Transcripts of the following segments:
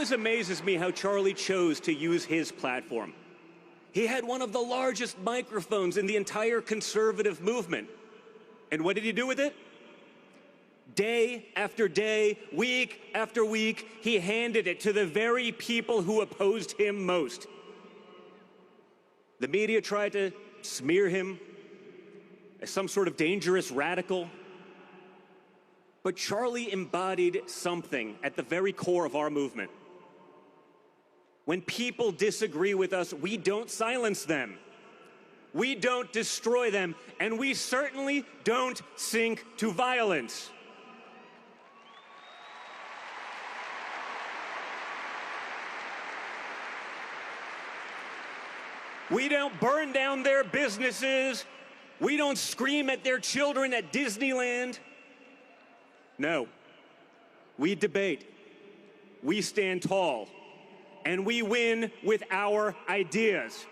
always amazes me how Charlie chose to use his platform. He had one of the largest microphones in the entire conservative movement. And what did he do with it? Day after day, week after week, he handed it to the very people who opposed him most. The media tried to smear him as some sort of dangerous radical. But Charlie embodied something at the very core of our movement. When people disagree with us, we don't silence them. We don't destroy them, and we certainly don't sink to violence. We don't burn down their businesses. We don't scream at their children at Disneyland. No. We debate. We stand tall. And we win with our ideas.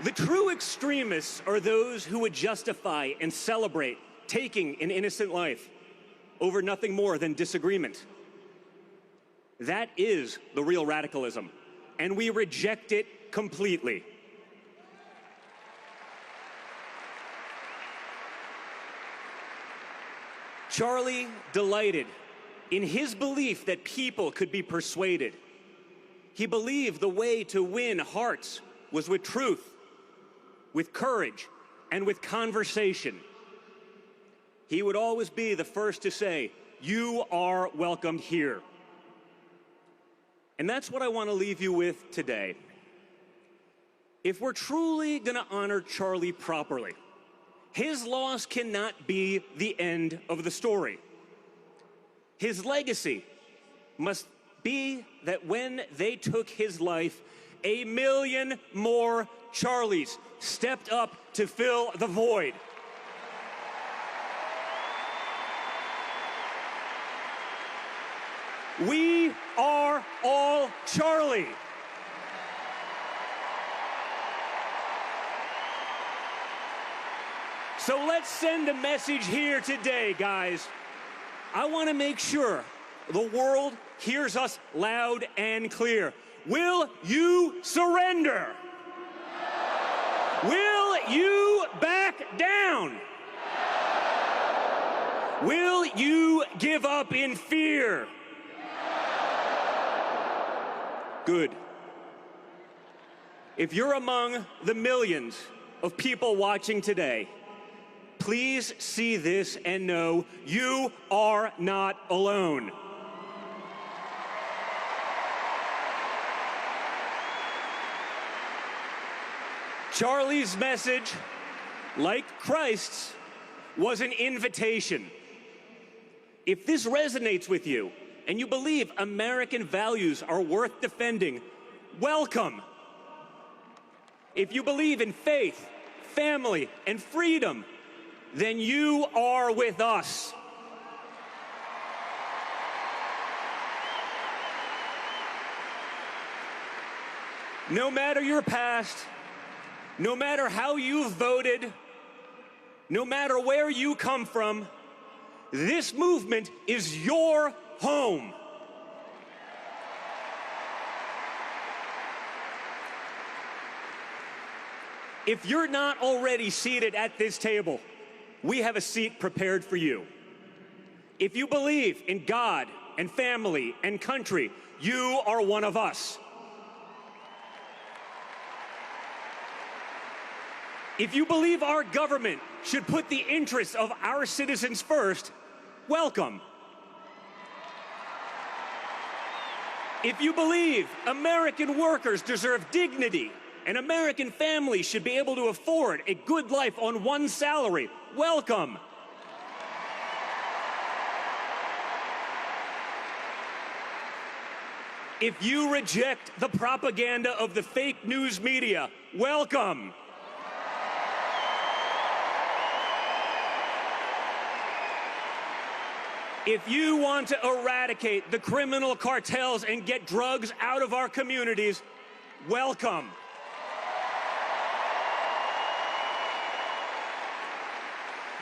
The true extremists are those who would justify and celebrate taking an innocent life over nothing more than disagreement. That is the real radicalism, and we reject it completely. Charlie delighted in his belief that people could be persuaded. He believed the way to win hearts was with truth, with courage, and with conversation. He would always be the first to say, "You are welcome here." And that's what I want to leave you with today. If we're truly going to honor Charlie properly, his loss cannot be the end of the story. His legacy must be that when they took his life, 1 million more Charlies stepped up to fill the void. We are all Charlie. So let's send a message here today, guys. I want to make sure the world hears us loud and clear. Will you surrender? Will you back down? Will you give up in fear? Good. If you're among the millions of people watching today, please see this and know you are not alone. Charlie's message, like Christ's, was an invitation. If this resonates with you, and you believe American values are worth defending, welcome. If you believe in faith, family, and freedom, then you are with us. No matter your past, no matter how you've voted, no matter where you come from, this movement is your home. If you're not already seated at this table, we have a seat prepared for you. If you believe in God and family and country, you are one of us. If you believe our government should put the interests of our citizens first, welcome. If you believe American workers deserve dignity and American families should be able to afford a good life on one salary, welcome. If you reject the propaganda of the fake news media, welcome. If you want to eradicate the criminal cartels and get drugs out of our communities, welcome.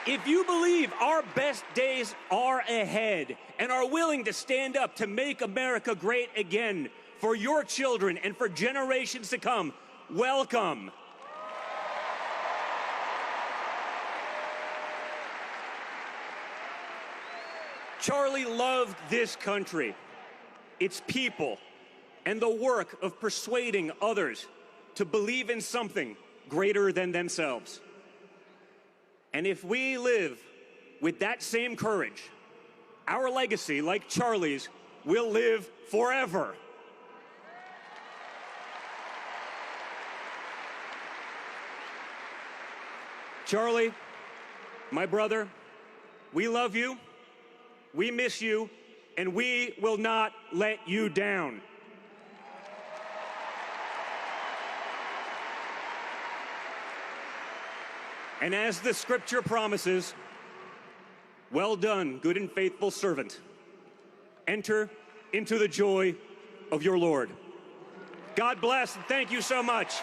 If you believe our best days are ahead and are willing to stand up to make America great again for your children and for generations to come, welcome. Charlie loved this country, its people, and the work of persuading others to believe in something greater than themselves. And if we live with that same courage, our legacy, like Charlie's, will live forever. Charlie, my brother, we love you, we miss you, and we will not let you down. And as the scripture promises, well done, good and faithful servant. Enter into the joy of your Lord. God bless, and thank you so much.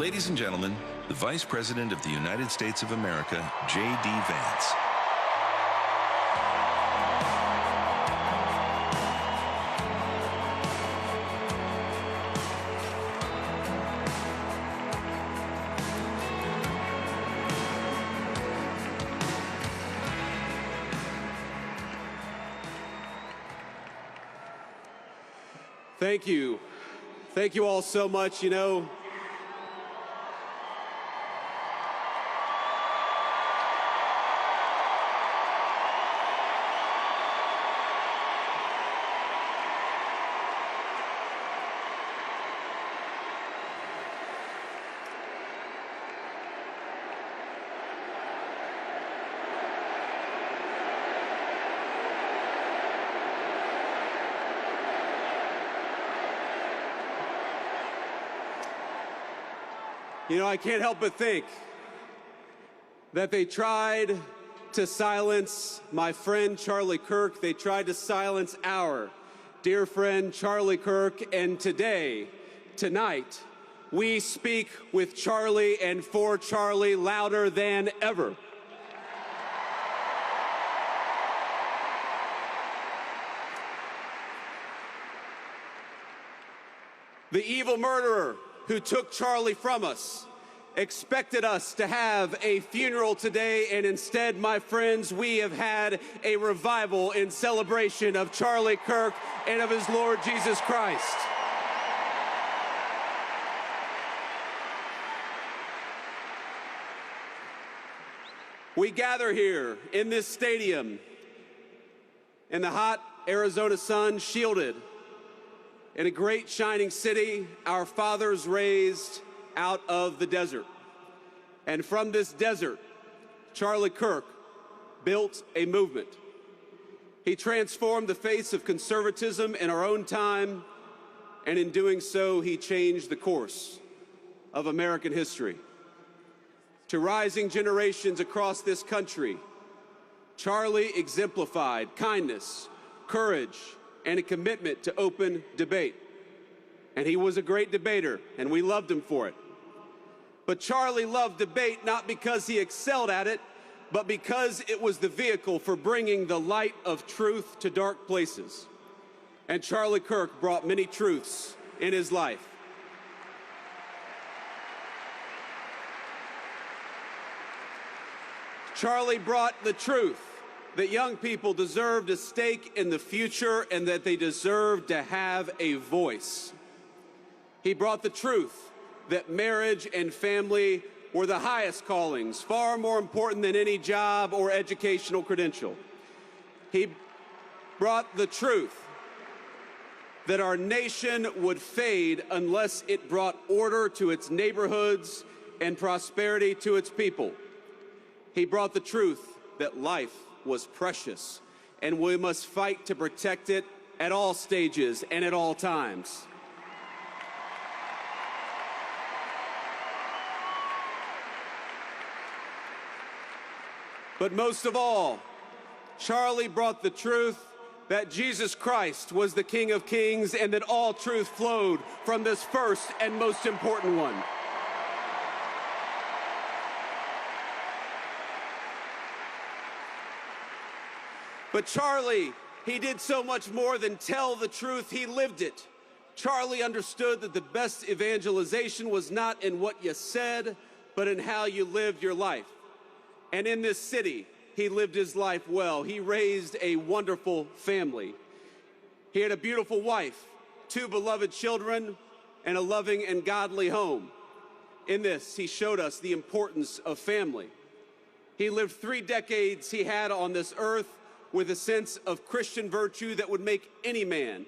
Ladies and gentlemen, the Vice President of the United States of America, J.D. Vance. Thank you. Thank you all so much. You know, I can't help but think that they tried to silence my friend Charlie Kirk. They tried to silence our dear friend Charlie Kirk. And tonight, we speak with Charlie and for Charlie louder than ever. The evil murderer who took Charlie from us expected us to have a funeral today, and instead, my friends, we have had a revival in celebration of Charlie Kirk and of his Lord Jesus Christ. We gather here in this stadium in the hot Arizona sun, shielded in a great shining city our fathers raised out of the desert. And from this desert, Charlie Kirk built a movement. He transformed the face of conservatism in our own time, and in doing so, he changed the course of American history. To rising generations across this country, Charlie exemplified kindness, courage, and a commitment to open debate. And he was a great debater, and we loved him for it. But Charlie loved debate not because he excelled at it, but because it was the vehicle for bringing the light of truth to dark places. And Charlie Kirk brought many truths in his life. Charlie brought the truth that young people deserved a stake in the future and that they deserved to have a voice. He brought the truth that marriage and family were the highest callings, far more important than any job or educational credential. He brought the truth that our nation would fade unless it brought order to its neighborhoods and prosperity to its people. He brought the truth that life was precious and we must fight to protect it at all stages and at all times. But most of all, Charlie brought the truth that Jesus Christ was the King of Kings and that all truth flowed from this first and most important one. But Charlie, he did so much more than tell the truth, he lived it. Charlie understood that the best evangelization was not in what you said, but in how you lived your life. And in this city, he lived his life well. He raised a wonderful family. He had a beautiful wife, 2 beloved children, and a loving and godly home. In this, he showed us the importance of family. He lived 3 decades he had on this earth with a sense of Christian virtue that would make any man,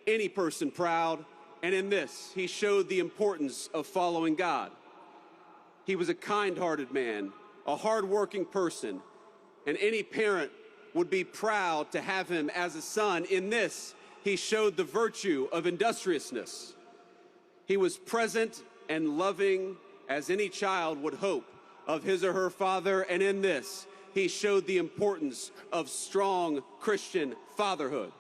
any person proud. And in this, he showed the importance of following God. He was a kind-hearted man, a hard-working person, and any parent would be proud to have him as a son. In this, he showed the virtue of industriousness. He was present and loving as any child would hope of his or her father, and in this, he showed the importance of strong Christian fatherhood.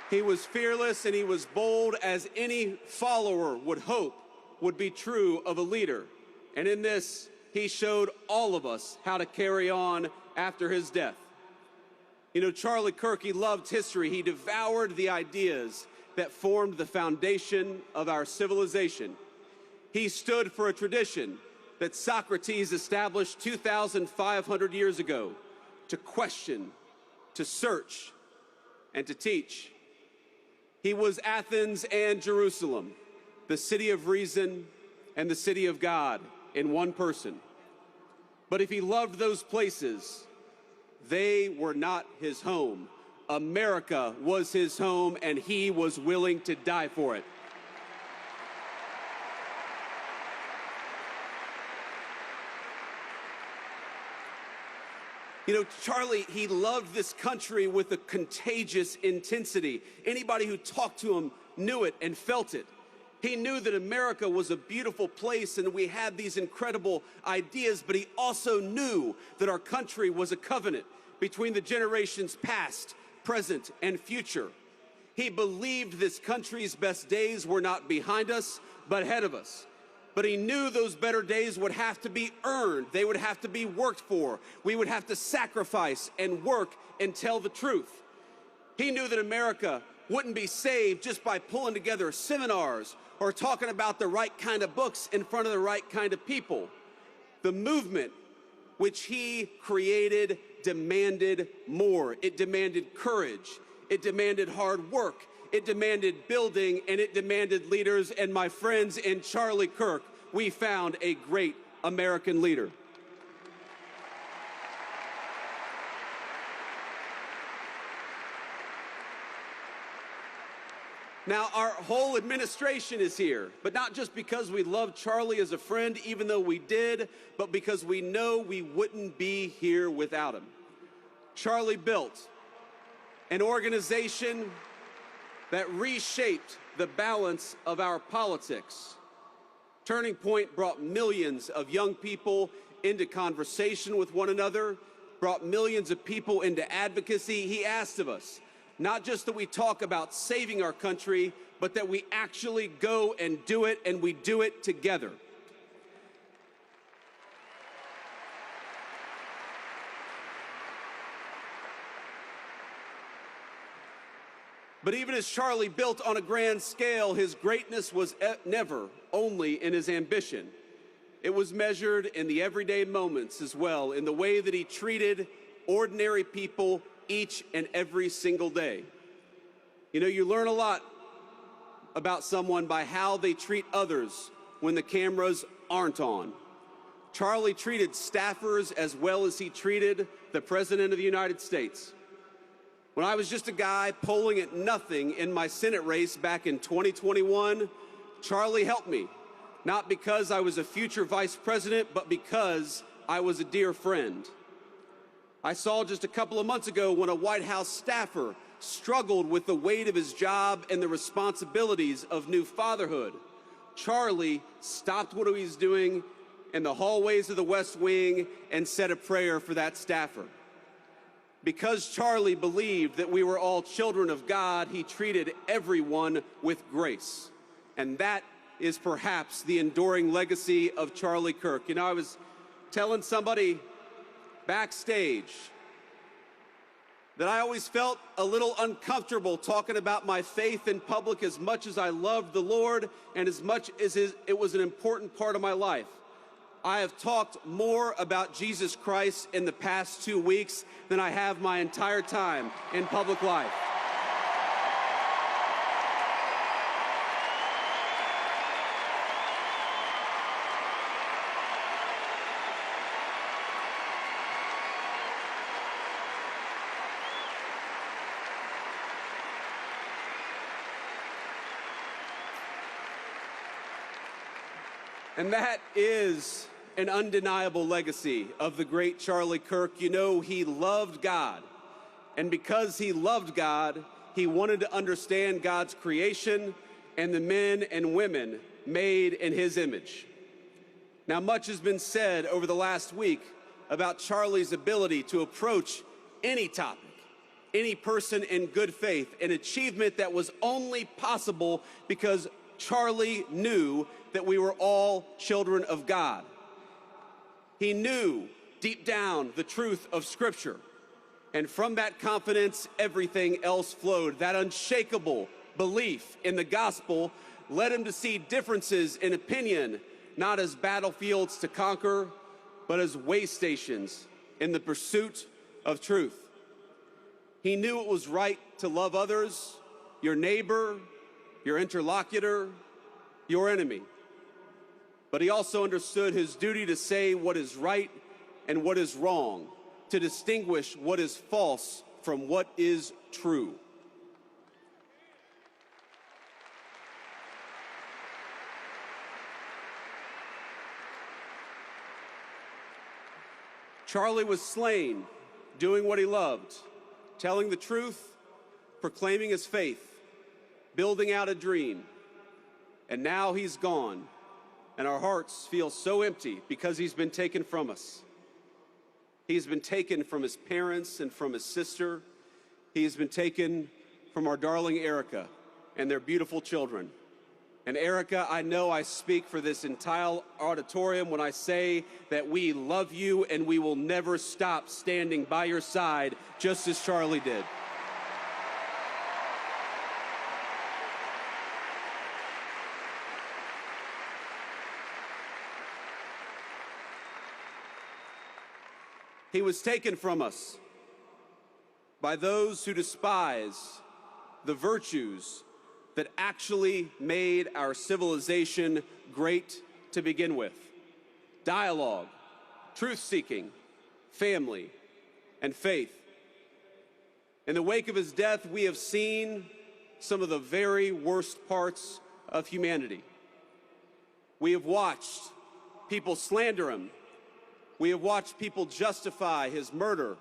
He was fearless and he was bold as any follower would hope would be true of a leader. And in this, he showed all of us how to carry on after his death. You know, Charlie Kirk, he loved history. He devoured the ideas that formed the foundation of our civilization. He stood for a tradition that Socrates established 2,500 years ago to question, to search, and to teach. He was Athens and Jerusalem, the city of reason and the city of God in one person. But if he loved those places, they were not his home. America was his home, and he was willing to die for it. You know, Charlie, he loved this country with a contagious intensity. Anybody who talked to him knew it and felt it. He knew that America was a beautiful place and we had these incredible ideas, but he also knew that our country was a covenant between the generations past, present, and future. He believed this country's best days were not behind us, but ahead of us. But he knew those better days would have to be earned. They would have to be worked for. We would have to sacrifice and work and tell the truth. He knew that America wouldn't be saved just by pulling together seminars or talking about the right kind of books in front of the right kind of people. The movement which he created demanded more. It demanded courage. It demanded hard work. it demanded building, and it demanded leaders. And my friends, in Charlie Kirk, we found a great American leader. Now, our whole administration is here, but not just because we love Charlie as a friend, even though we did, but because we know we wouldn't be here without him. Charlie built an organization that reshaped the balance of our politics. Turning Point brought millions of young people into conversation with one another, brought millions of people into advocacy. He asked of us, not just that we talk about saving our country, but that we actually go and do it, and we do it together. But even as Charlie built on a grand scale, his greatness was never only in his ambition. It was measured in the everyday moments as well, in the way that he treated ordinary people each and every single day. You know, you learn a lot about someone by how they treat others when the cameras aren't on. Charlie treated staffers as well as he treated the President of the United States. When I was just a guy polling at nothing in my Senate race back in 2021, Charlie helped me, not because I was a future vice president, but because I was a dear friend. I saw just a couple of months ago when a White House staffer struggled with the weight of his job and the responsibilities of new fatherhood. Charlie stopped what he was doing in the hallways of the West Wing and said a prayer for that staffer. Because Charlie believed that we were all children of God, he treated everyone with grace. And that is perhaps the enduring legacy of Charlie Kirk. You know, I was telling somebody backstage that I always felt a little uncomfortable talking about my faith in public as much as I loved the Lord and as much as it was an important part of my life. I have talked more about Jesus Christ in the past 2 weeks than I have my entire time in public life. And that is an undeniable legacy of the great Charlie Kirk. You know, he loved God. And because he loved God, he wanted to understand God's creation and the men and women made in his image. Now, much has been said over the last week about Charlie's ability to approach any topic, any person in good faith, an achievement that was only possible because Charlie knew that we were all children of God. He knew deep down the truth of Scripture. And from that confidence, everything else flowed. That unshakable belief in the gospel led him to see differences in opinion, not as battlefields to conquer, but as way stations in the pursuit of truth. He knew it was right to love others, your neighbor, your interlocutor, your enemy. But he also understood his duty to say what is right and what is wrong, to distinguish what is false from what is true. Charlie was slain, doing what he loved, telling the truth, proclaiming his faith, building out a dream. And now he's gone, and our hearts feel so empty because he's been taken from us. He's been taken from his parents and from his sister. He's been taken from our darling Erica and their beautiful children. And Erica, I know I speak for this entire auditorium when I say that we love you and we will never stop standing by your side, just as Charlie did. He was taken from us by those who despise the virtues that actually made our civilization great to begin with: dialogue, truth-seeking, family, and faith. In the wake of his death, we have seen some of the very worst parts of humanity. We have watched people slander him. We have watched people justify his murder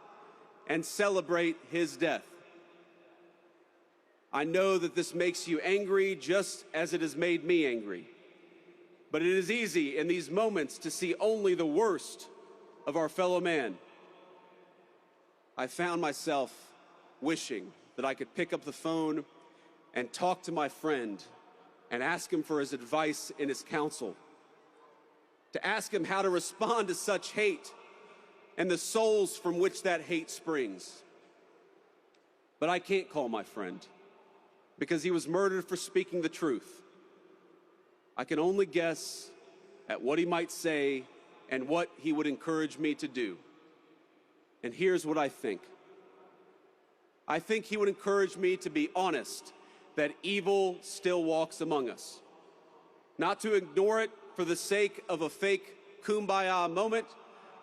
and celebrate his death. I know that this makes you angry just as it has made me angry. But it is easy in these moments to see only the worst of our fellow man. I found myself wishing that I could pick up the phone and talk to my friend and ask him for his advice and his counsel, to ask him how to respond to such hate and the souls from which that hate springs. But I can't call my friend because he was murdered for speaking the truth. I can only guess at what he might say and what he would encourage me to do. And here's what I think. I think he would encourage me to be honest that evil still walks among us, not to ignore it for the sake of a fake kumbaya moment,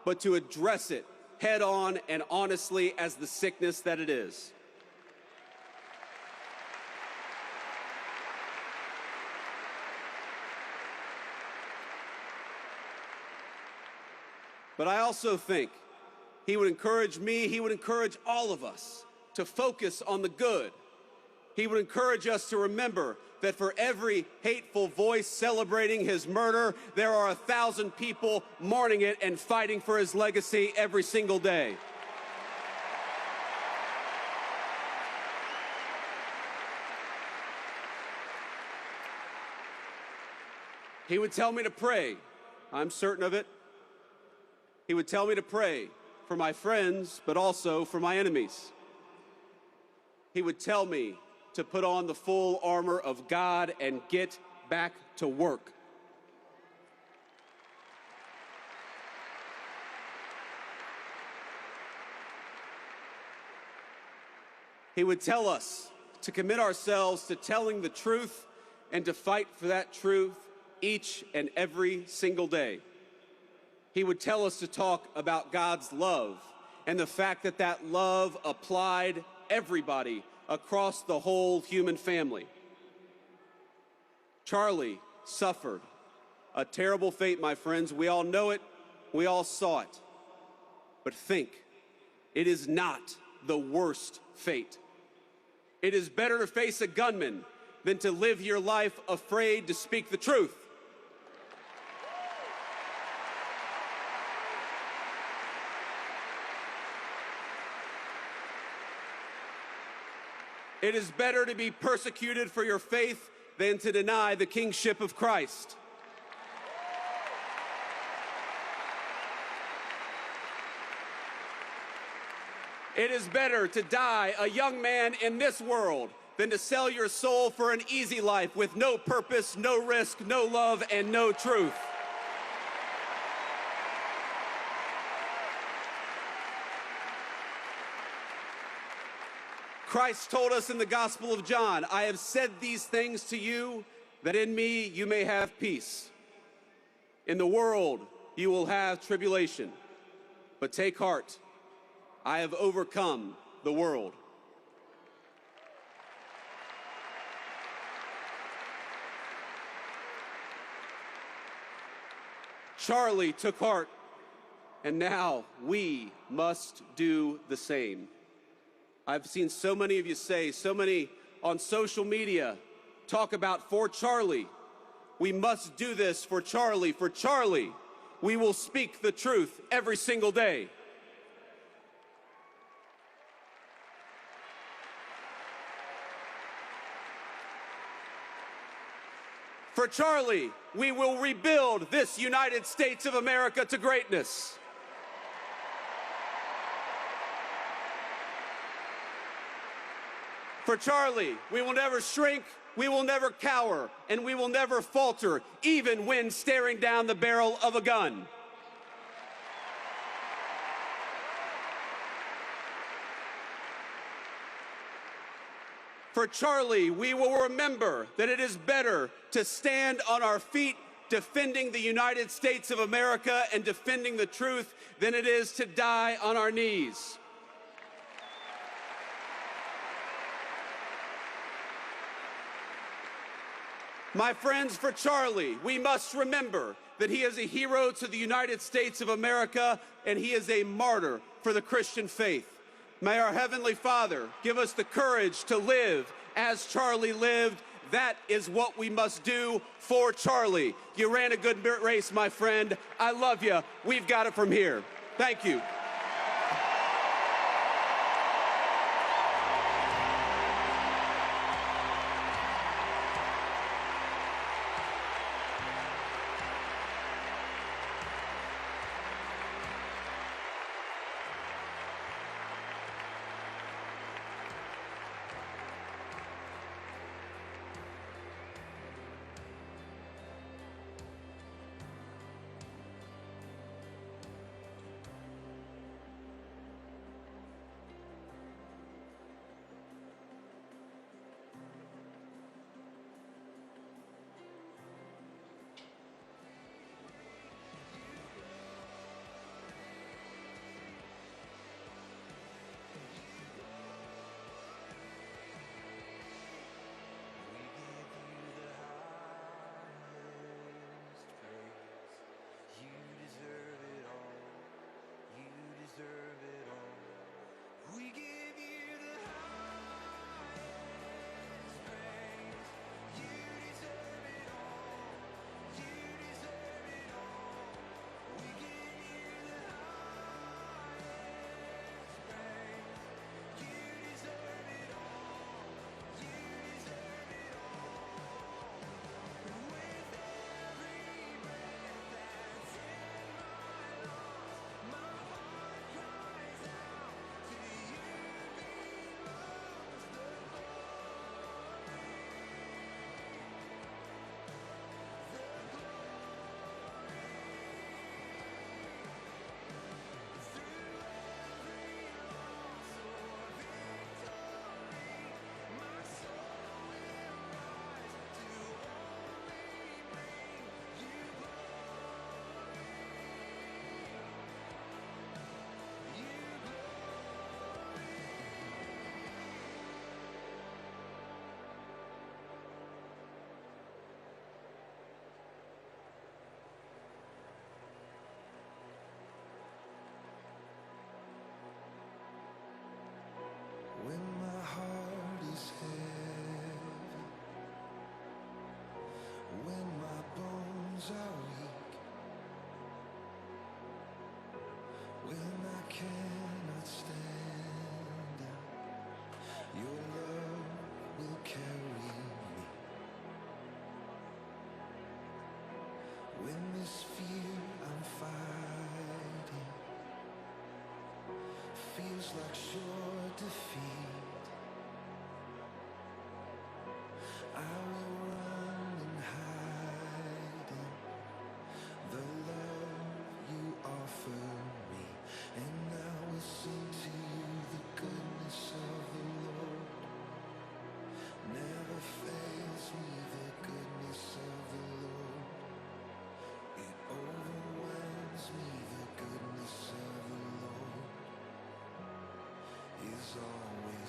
but to address it head on and honestly as the sickness that it is. But I also think he would encourage me, he would encourage all of us to focus on the good. He would encourage us to remember that for every hateful voice celebrating his murder, there are 1,000 people mourning it and fighting for his legacy every single day. He would tell me to pray. I'm certain of it. He would tell me to pray for my friends, but also for my enemies. He would tell me to put on the full armor of God and get back to work. He would tell us to commit ourselves to telling the truth and to fight for that truth each and every single day. He would tell us to talk about God's love and the fact that that love applied everybody across the whole human family. Charlie suffered a terrible fate, my friends. We all know it. We all saw it. But think, it is not the worst fate. It is better to face a gunman than to live your life afraid to speak the truth. It is better to be persecuted for your faith than to deny the kingship of Christ. It is better to die a young man in this world than to sell your soul for an easy life with no purpose, no risk, no love, and no truth. Christ told us in the Gospel of John, I have said these things to you, that in me you may have peace. In the world you will have tribulation, but take heart, I have overcome the world. Charlie took heart, and now we must do the same. I've seen so many of you say, so many on social media, talk about for Charlie. We must do this for Charlie. For Charlie, we will speak the truth every single day. For Charlie, we will rebuild this United States of America to greatness. For Charlie, we will never shrink, we will never cower, and we will never falter, even when staring down the barrel of a gun. For Charlie, we will remember that it is better to stand on our feet defending the United States of America and defending the truth than it is to die on our knees. My friends, for Charlie, we must remember that he is a hero to the United States of America and he is a martyr for the Christian faith. May our Heavenly Father give us the courage to live as Charlie lived. That is what we must do for Charlie. You ran a good race, my friend. I love you. We've got it from here. Thank you. When my heart is heavy, when my bones are weak, when I cannot stand up, your love will carry me. When this fear I'm fighting feels like sure defeat, I will run and hide in the love you offer me, and I will sing to you the goodness of the Lord. Never fails me, the goodness of the Lord. It overwhelms me, the goodness of the Lord is always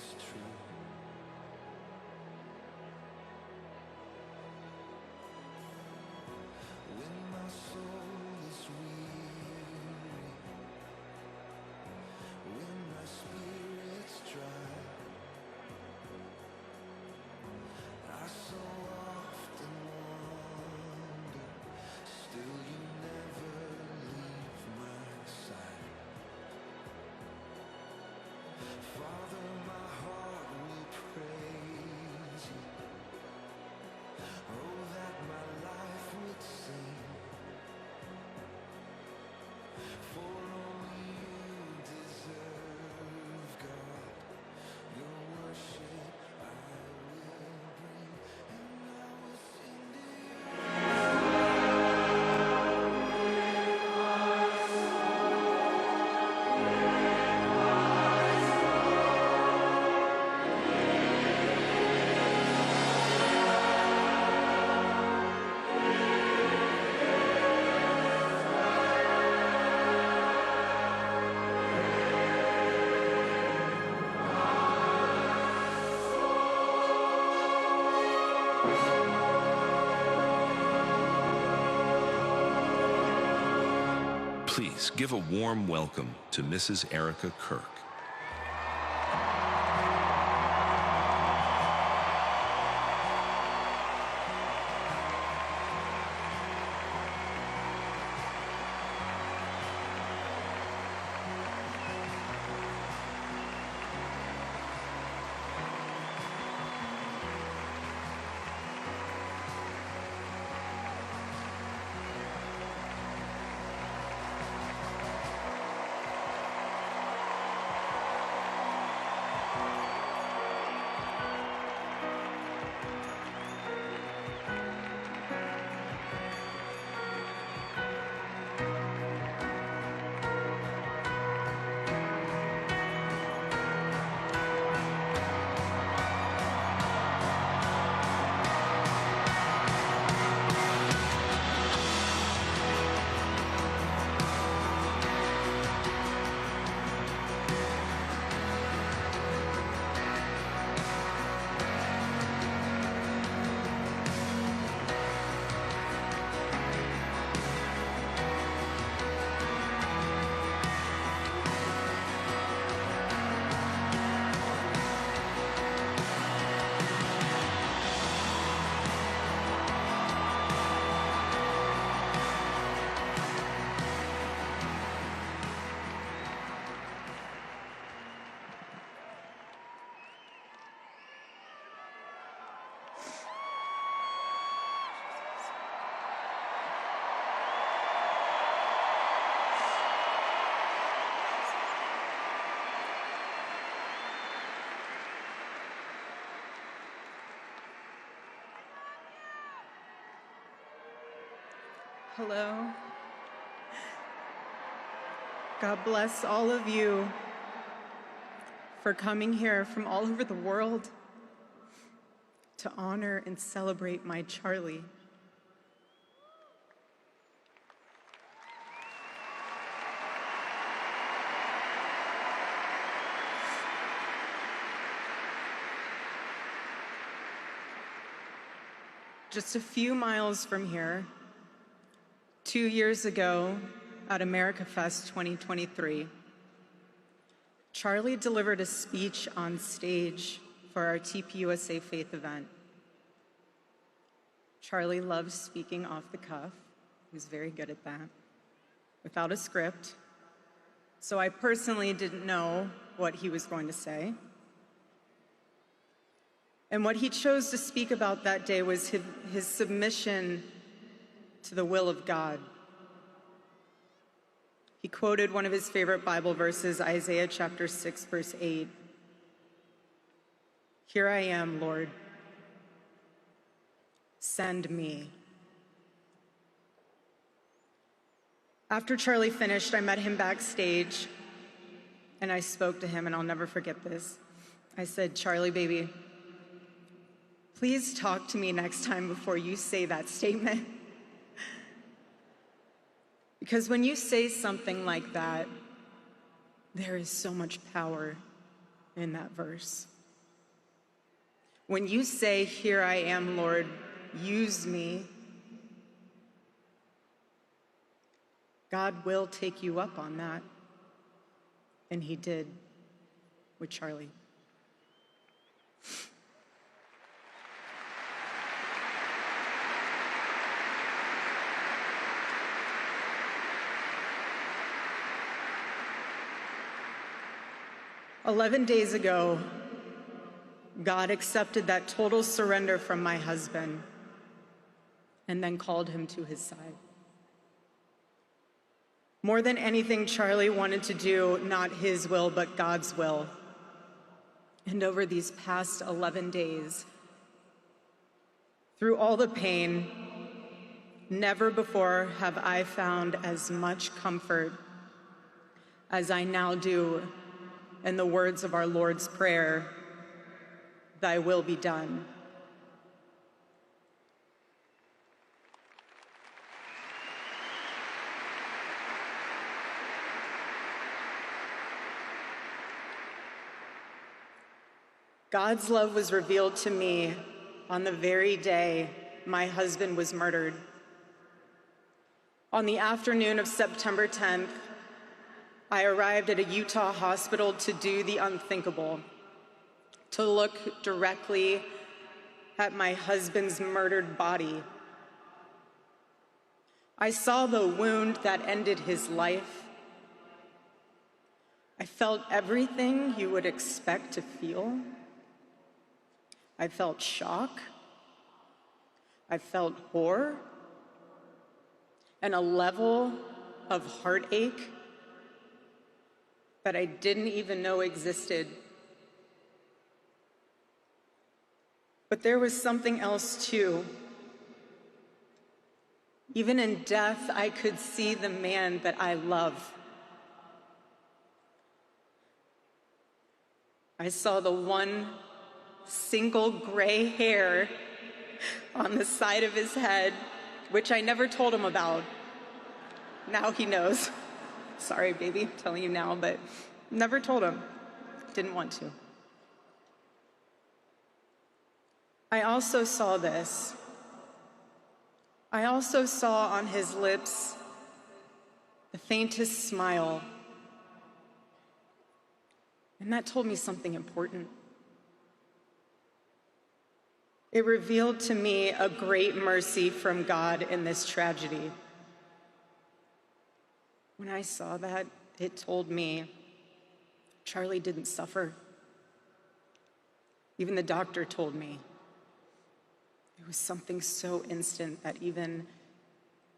Please give a warm welcome to Mrs. Erica Kirk. Hello. God bless all of you for coming here from all over the world to honor and celebrate my Charlie. Just a few miles from here, 2 years ago at America Fest 2023, Charlie delivered a speech on stage for our TPUSA Faith event. Charlie loves speaking off the cuff. He was very good at that, without a script. So I personally didn't know what he was going to say. And what he chose to speak about that day was his submission to the will of God. He quoted one of his favorite Bible verses, Isaiah chapter 6, verse 8. "Here I am, Lord. Send me." After Charlie finished, I met him backstage, and I spoke to him, and I'll never forget this. I said, "Charlie, baby, please talk to me next time before you say that statement." Because when you say something like that, there is so much power in that verse. When you say, "Here I am, Lord, use me," God will take you up on that. And he did with Charlie. "11 days ago, God accepted that total surrender from my husband and then called him to his side. More than anything, Charlie wanted to do not his will, but God's will. And over these past 11 days, through all the pain, never before have I found as much comfort as I now do in the words of our Lord's Prayer, 'Thy will be done.' God's love was revealed to me on the very day my husband was murdered. On the afternoon of September 10th, I arrived at a Utah hospital to do the unthinkable, to look directly at my husband's murdered body. I saw the wound that ended his life. I felt everything you would expect to feel. I felt shock. I felt horror and a level of heartache that I didn't even know existed. But there was something else too. Even in death, I could see the man that I love. I saw the one single gray hair on the side of his head, which I never told him about. Now he knows. Sorry, baby, I'm telling you now, but never told him. Didn't want to. I also saw this. I also saw on his lips the faintest smile. And that told me something important. It revealed to me a great mercy from God in this tragedy. When I saw that, it told me Charlie didn't suffer. Even the doctor told me. It was something so instant that even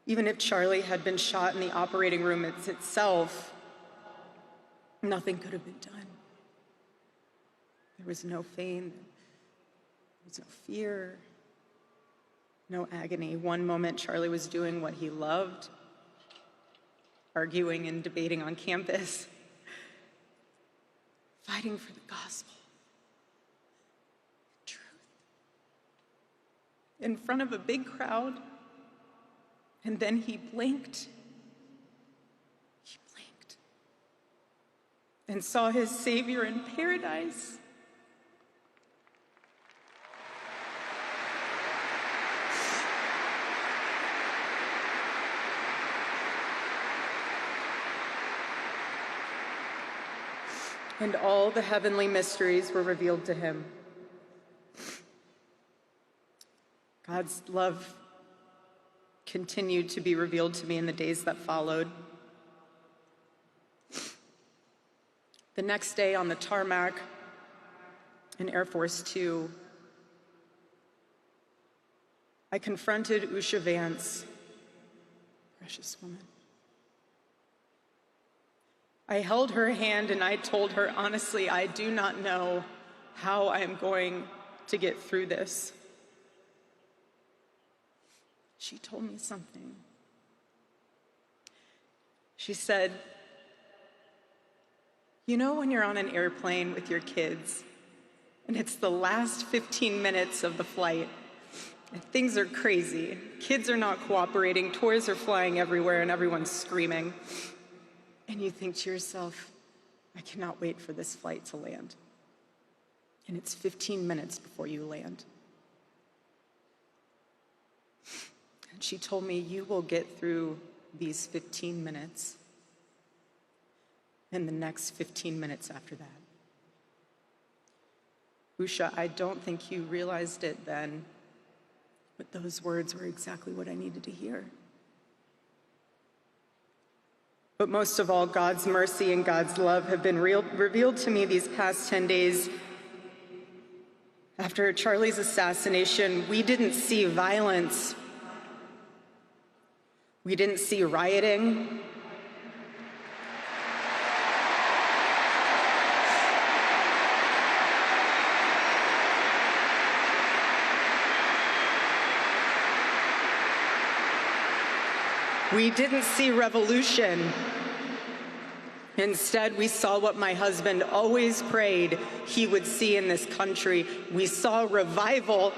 if Charlie had been shot in the operating room itself, nothing could have been done. There was no pain, there was no fear, no agony. One moment, Charlie was doing what he loved, arguing and debating on campus, fighting for the gospel, truth, in front of a big crowd, and then he blinked. He blinked and saw his Savior in paradise. And all the heavenly mysteries were revealed to him. God's love continued to be revealed to me in the days that followed. The next day on the tarmac in Air Force Two, I confronted Usha Vance, precious woman. I held her hand and I told her, honestly, I do not know how I am going to get through this. She told me something. She said, you know when you're on an airplane with your kids and it's the last 15 minutes of the flight and things are crazy, kids are not cooperating, toys are flying everywhere and everyone's screaming. And you think to yourself, I cannot wait for this flight to land. And it's 15 minutes before you land. And she told me, you will get through these 15 minutes and the next 15 minutes after that. Usha, I don't think you realized it then, but those words were exactly what I needed to hear. But most of all, God's mercy and God's love have been revealed to me these past 10 days. After Charlie's assassination, we didn't see violence. We didn't see rioting. We didn't see revolution. Instead, we saw what my husband always prayed he would see in this country. We saw revival.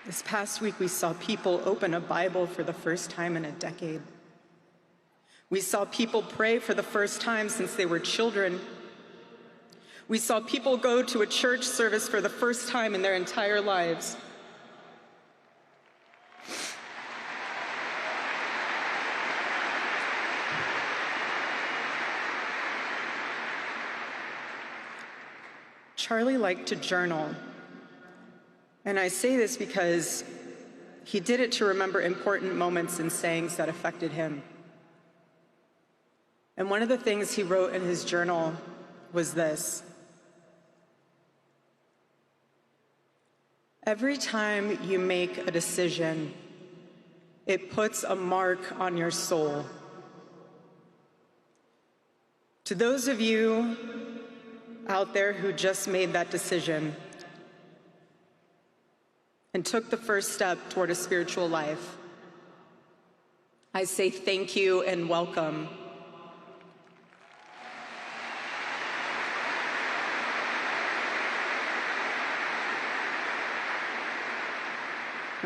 This past week, we saw people open a Bible for the first time in a decade. We saw people pray for the first time since they were children. We saw people go to a church service for the first time in their entire lives. Charlie liked to journal. And I say this because he did it to remember important moments and sayings that affected him. And one of the things he wrote in his journal was this: every time you make a decision, it puts a mark on your soul. To those of you out there who just made that decision and took the first step toward a spiritual life, I say thank you and welcome.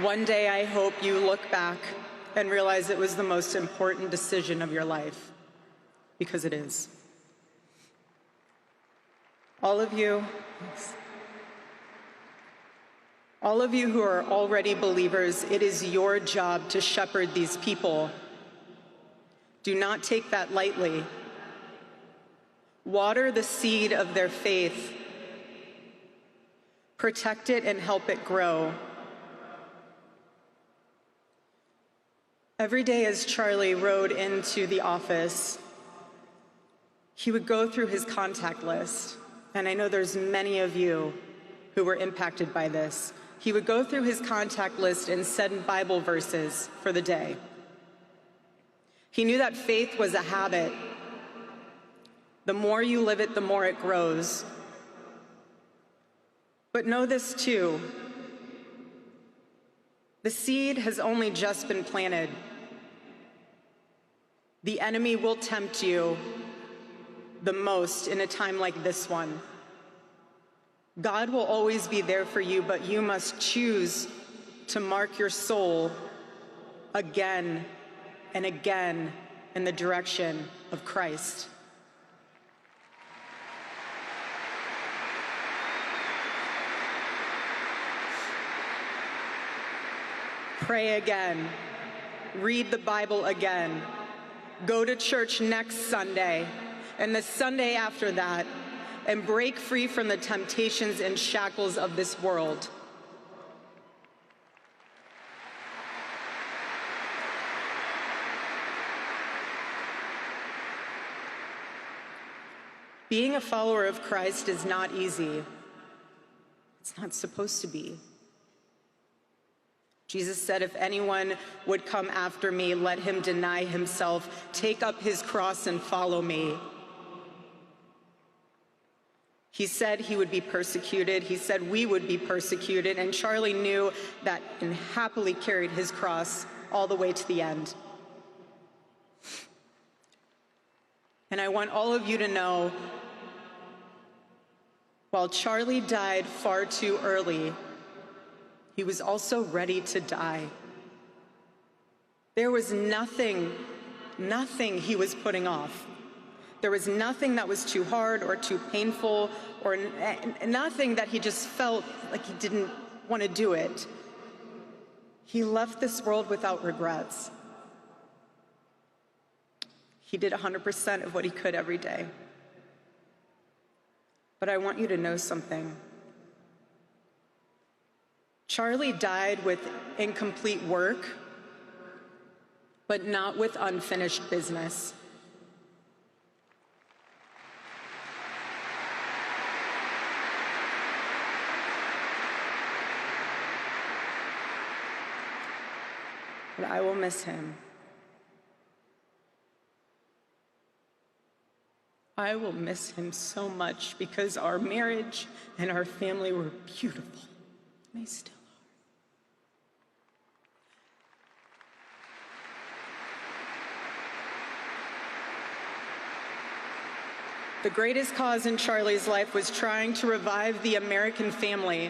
One day, I hope you look back and realize it was the most important decision of your life, because it is. All of you who are already believers, it is your job to shepherd these people. Do not take that lightly. Water the seed of their faith. Protect it and help it grow. Every day as Charlie rode into the office, he would go through his contact list. And I know there's many of you who were impacted by this. He would go through his contact list and send Bible verses for the day. He knew that faith was a habit. The more you live it, the more it grows. But know this too: the seed has only just been planted. The enemy will tempt you the most in a time like this one. God will always be there for you, but you must choose to mark your soul again and again in the direction of Christ. Pray again. Read the Bible again. Go to church next Sunday and the Sunday after that, and break free from the temptations and shackles of this world. Being a follower of Christ is not easy. It's not supposed to be. Jesus said, if anyone would come after me, let him deny himself, take up his cross and follow me. He said he would be persecuted. He said we would be persecuted. And Charlie knew that and happily carried his cross all the way to the end. And I want all of you to know, while Charlie died far too early, he was also ready to die. There was nothing he was putting off. There was nothing that was too hard or too painful, or nothing that he just felt like he didn't want to do it. He left this world without regrets. He did 100% of what he could every day. But I want you to know something. Charlie died with incomplete work, but not with unfinished business. But I will miss him. I will miss him so much, because our marriage and our family were beautiful. They still are. The greatest cause in Charlie's life was trying to revive the American family.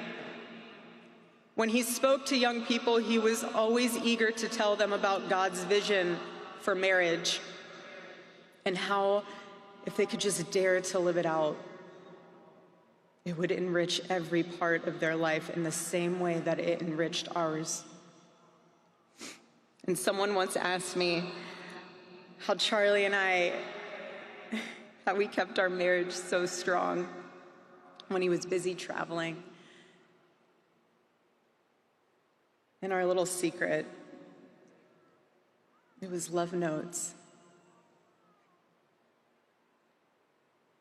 When he spoke to young people, he was always eager to tell them about God's vision for marriage and how, if they could just dare to live it out, it would enrich every part of their life in the same way that it enriched ours. And someone once asked me how Charlie and I, how we kept our marriage so strong when he was busy traveling. And our little secret, it was love notes.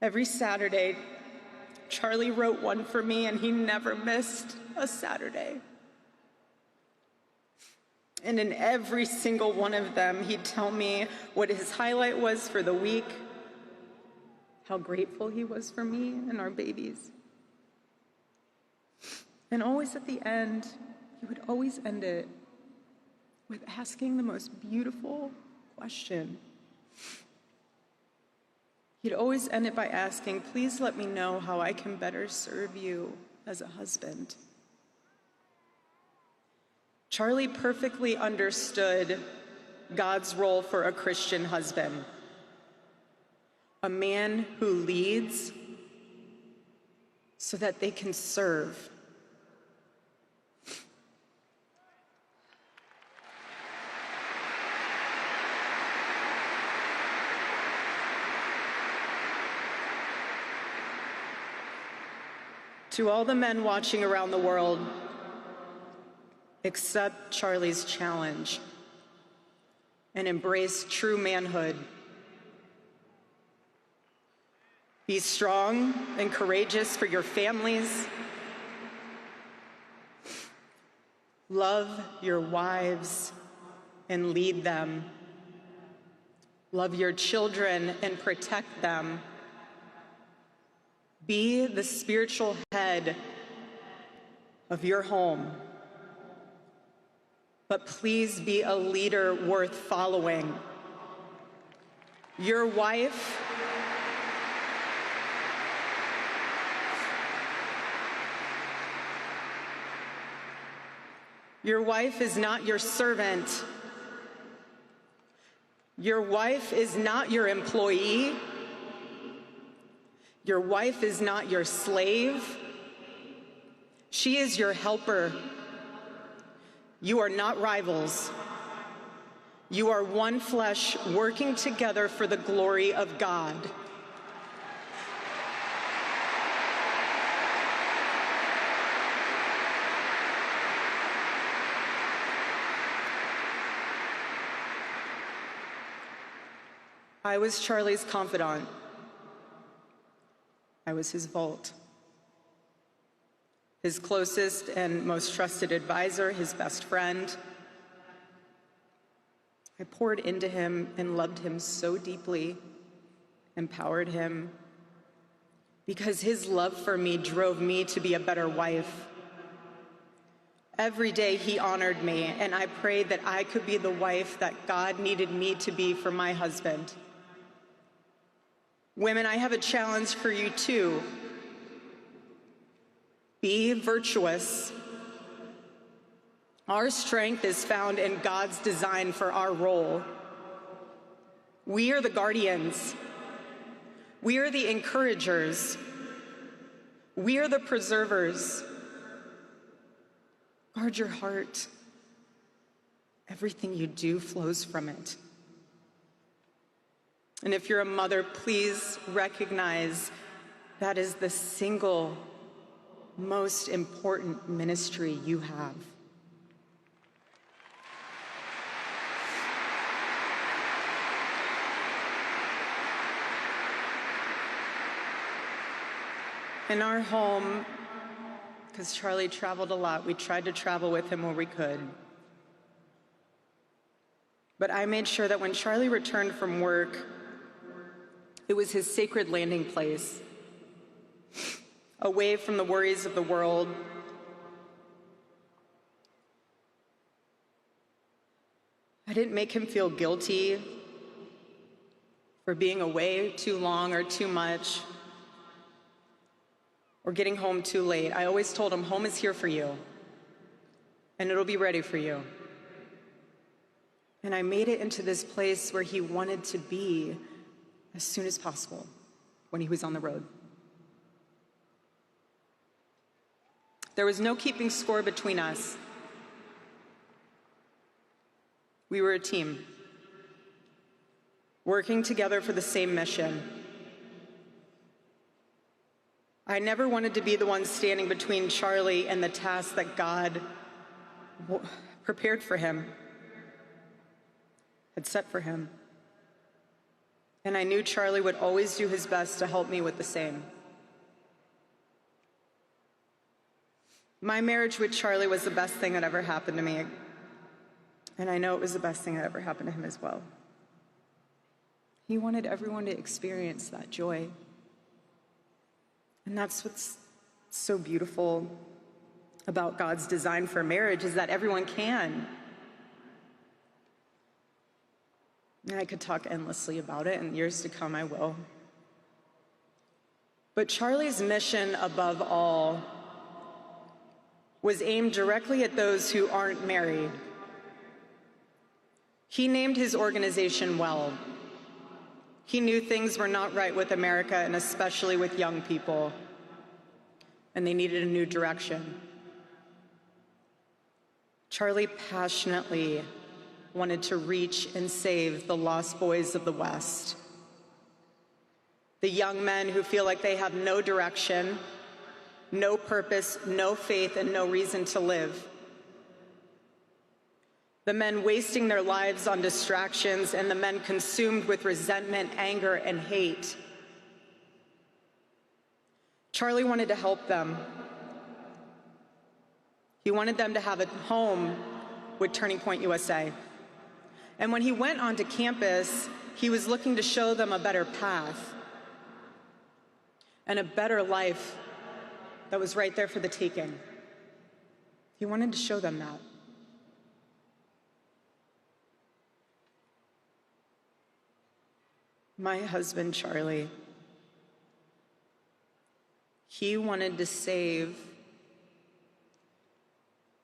Every Saturday, Charlie wrote one for me, and he never missed a Saturday. And in every single one of them, he'd tell me what his highlight was for the week, how grateful he was for me and our babies. And always at the end, he would always end it with asking the most beautiful question. He'd always end it by asking, "Please let me know how I can better serve you as a husband." Charlie perfectly understood God's role for a Christian husband, a man who leads so that they can serve. To all the men watching around the world, accept Charlie's challenge and embrace true manhood. Be strong and courageous for your families. Love your wives and lead them. Love your children and protect them. Be the spiritual head of your home. But please be a leader worth following. Your wife is not your servant. Your wife is not your employee. Your wife is not your slave. She is your helper. You are not rivals. You are one flesh working together for the glory of God. I was Charlie's confidant. I was his vault, his closest and most trusted advisor, his best friend. I poured into him and loved him so deeply, empowered him, because his love for me drove me to be a better wife. Every day he honored me, and I prayed that I could be the wife that God needed me to be for my husband. Women, I have a challenge for you too. Be virtuous. Our strength is found in God's design for our role. We are the guardians. We are the encouragers. We are the preservers. Guard your heart. Everything you do flows from it. And if you're a mother, please recognize that is the single most important ministry you have. In our home, because Charlie traveled a lot, we tried to travel with him where we could. But I made sure that when Charlie returned from work, it was his sacred landing place, away from the worries of the world. I didn't make him feel guilty for being away too long or too much, or getting home too late. I always told him, home is here for you. and it'll be ready for you. And I made it into this place where he wanted to be as soon as possible when he was on the road. There was no keeping score between us. We were a team, working together for the same mission. I never wanted to be the one standing between Charlie and the task that God prepared for him, had set for him. And I knew Charlie would always do his best to help me with the same. My marriage with Charlie was the best thing that ever happened to me. And I know it was the best thing that ever happened to him as well. He wanted everyone to experience that joy. And that's what's so beautiful about God's design for marriage, is that everyone can. And I could talk endlessly about it, and years to come I will. But Charlie's mission above all was aimed directly at those who aren't married. He named his organization well. He knew things were not right with America, and especially with young people, and they needed a new direction. Charlie passionately wanted to reach and save the lost boys of the West, the young men who feel like they have no direction, no purpose, no faith, and no reason to live. The men wasting their lives on distractions, and the men consumed with resentment, anger, and hate. Charlie wanted to help them. He wanted them to have a home with Turning Point USA. And when he went onto campus, he was looking to show them a better path and a better life that was right there for the taking. He wanted to show them that. My husband, Charlie, he wanted to save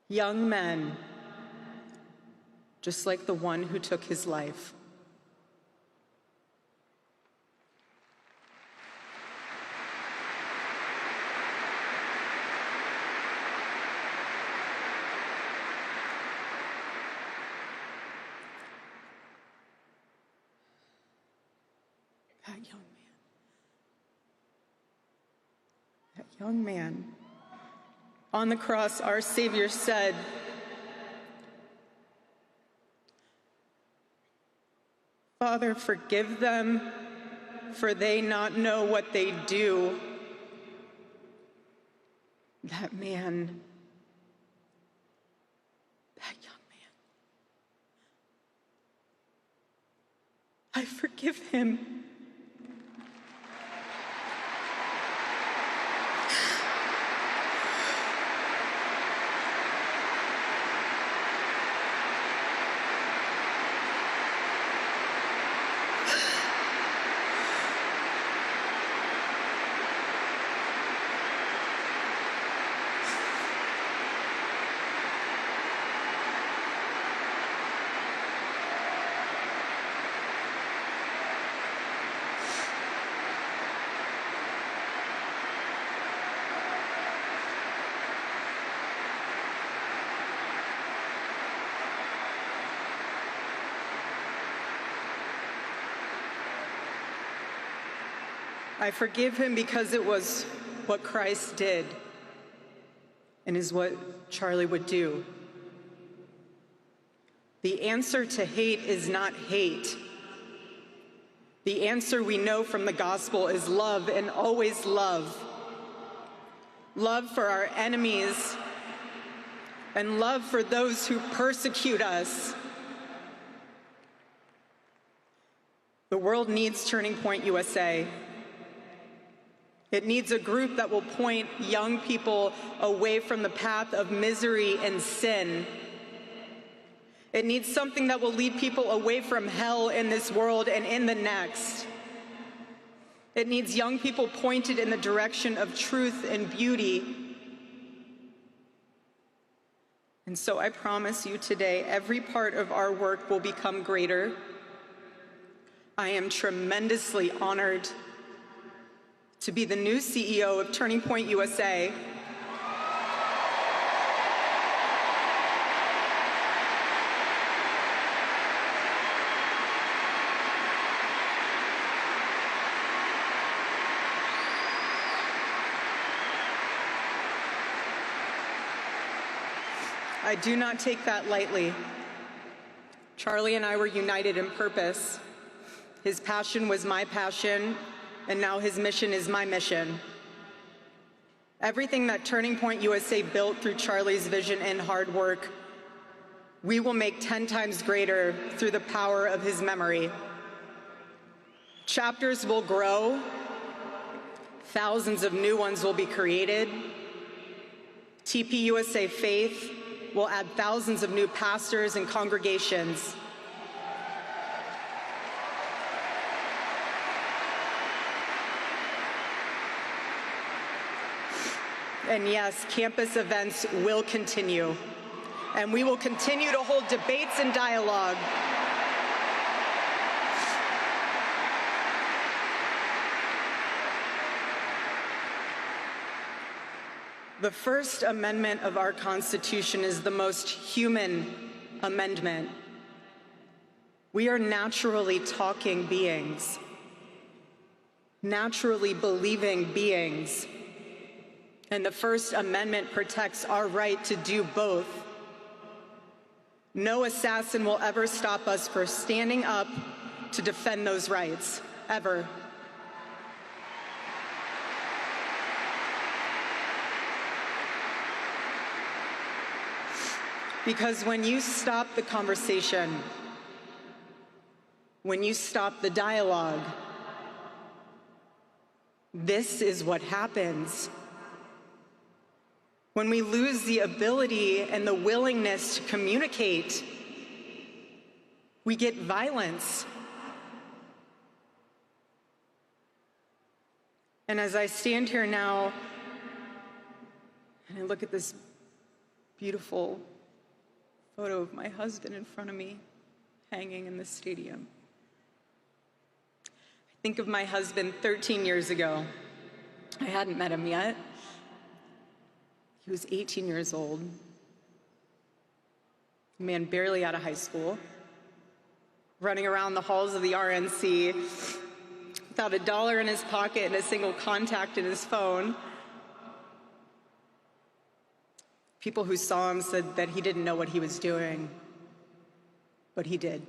young men just like the one who took his life. That young man, on the cross, our Savior said, "Father, forgive them, for they not know what they do." That man, that young man, I forgive him. I forgive him because it was what Christ did and is what Charlie would do. The answer to hate is not hate. The answer we know from the gospel is love, and always love. Love for our enemies and love for those who persecute us. The world needs Turning Point USA. It needs a group that will point young people away from the path of misery and sin. It needs something that will lead people away from hell in this world and in the next. It needs young people pointed in the direction of truth and beauty. And so I promise you today, every part of our work will become greater. I am tremendously honored to be the new CEO of Turning Point USA. I do not take that lightly. Charlie and I were united in purpose. His passion was my passion, and now his mission is my mission. Everything that Turning Point USA built through Charlie's vision and hard work, we will make 10 times greater through the power of his memory. Chapters will grow, thousands of new ones will be created. TPUSA Faith will add thousands of new pastors and congregations. And yes, campus events will continue, and we will continue to hold debates and dialogue. The First Amendment of our Constitution is the most human amendment. We are naturally talking beings, naturally believing beings, and the First Amendment protects our right to do both. No assassin will ever stop us from standing up to defend those rights, ever. Because when you stop the conversation, when you stop the dialogue, this is what happens. When we lose the ability and the willingness to communicate, we get violence. And as I stand here now, and I look at this beautiful photo of my husband in front of me, hanging in the stadium, I think of my husband 13 years ago. I hadn't met him yet. He was 18 years old, a man barely out of high school, running around the halls of the RNC without $1 in his pocket and a single contact in his phone. People who saw him said that he didn't know what he was doing, but he did.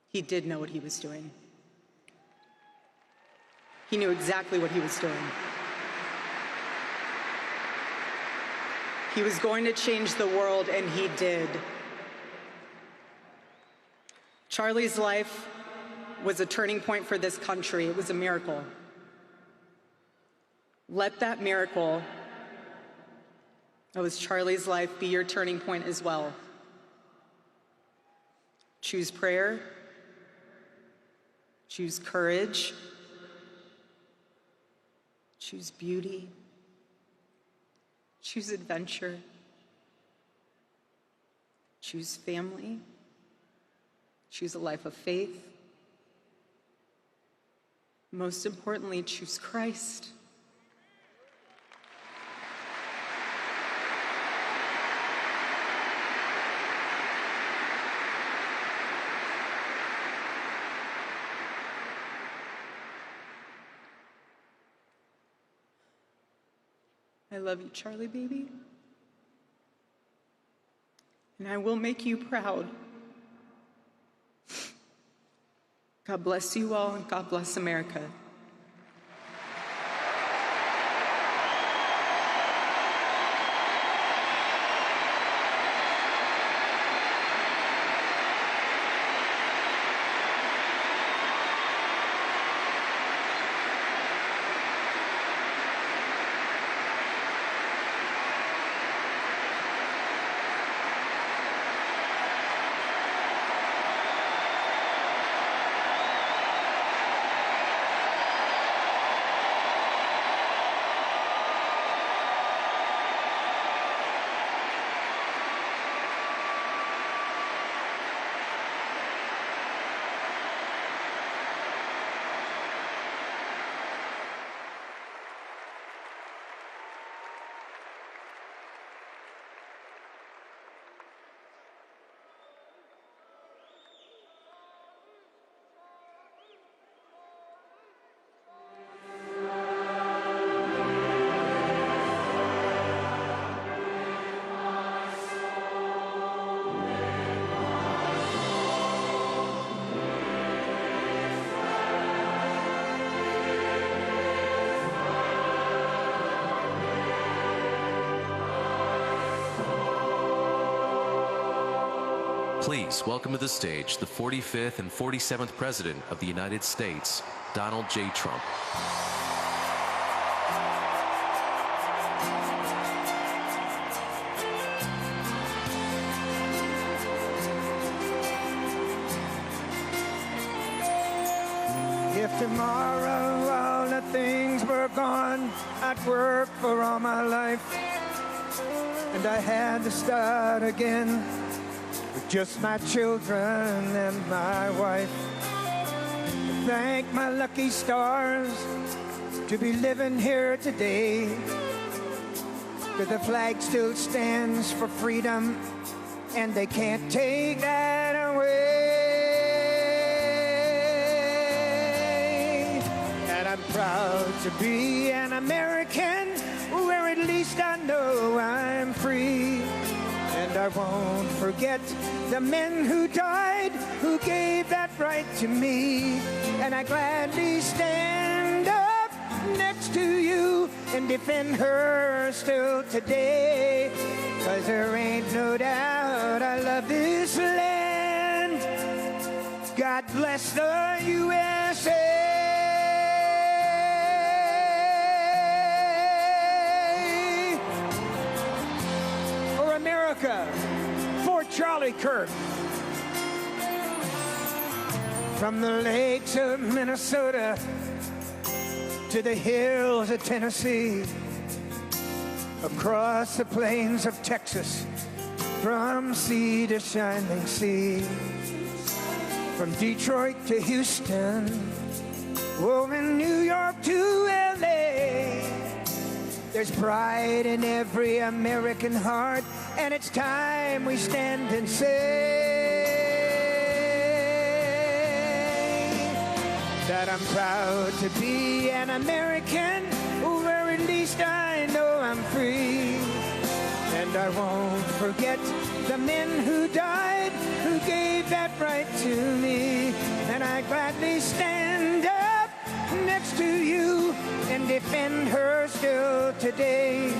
He did know what he was doing. He knew exactly what he was doing. He was going to change the world, and he did. Charlie's life was a turning point for this country. It was a miracle. Let that miracle that was Charlie's life be your turning point as well. Choose prayer. Choose courage. Choose beauty. Choose adventure. Choose family. Choose a life of faith. Most importantly, choose Christ. I love you, Charlie, baby. And I will make you proud. God bless you all, and God bless America. Please welcome to the stage the 45th and 47th President of the United States, Donald J. Trump. If tomorrow all the things were gone, I'd work for all my life, and I had to start again with just my children and my wife. Thank my lucky stars to be living here today, but the flag still stands for freedom, and they can't take that away. I'm proud to be an American, where at least I know I'm free. And I won't forget the men who died, who gave that right to me. And I gladly stand up next to you and defend her still today. 'Cause there ain't no doubt I love this land. God bless the USA. America, for Charlie Kirk. From the lakes of Minnesota to the hills of Tennessee, across the plains of Texas, from sea to shining sea, from Detroit to Houston, oh, in New York to LA. There's pride in every American heart, and it's time we stand and say that I'm proud to be an American, where at least I know I'm free. And I won't forget the men who died, who gave that right to me. And I gladly stand up next to you and defend her still today.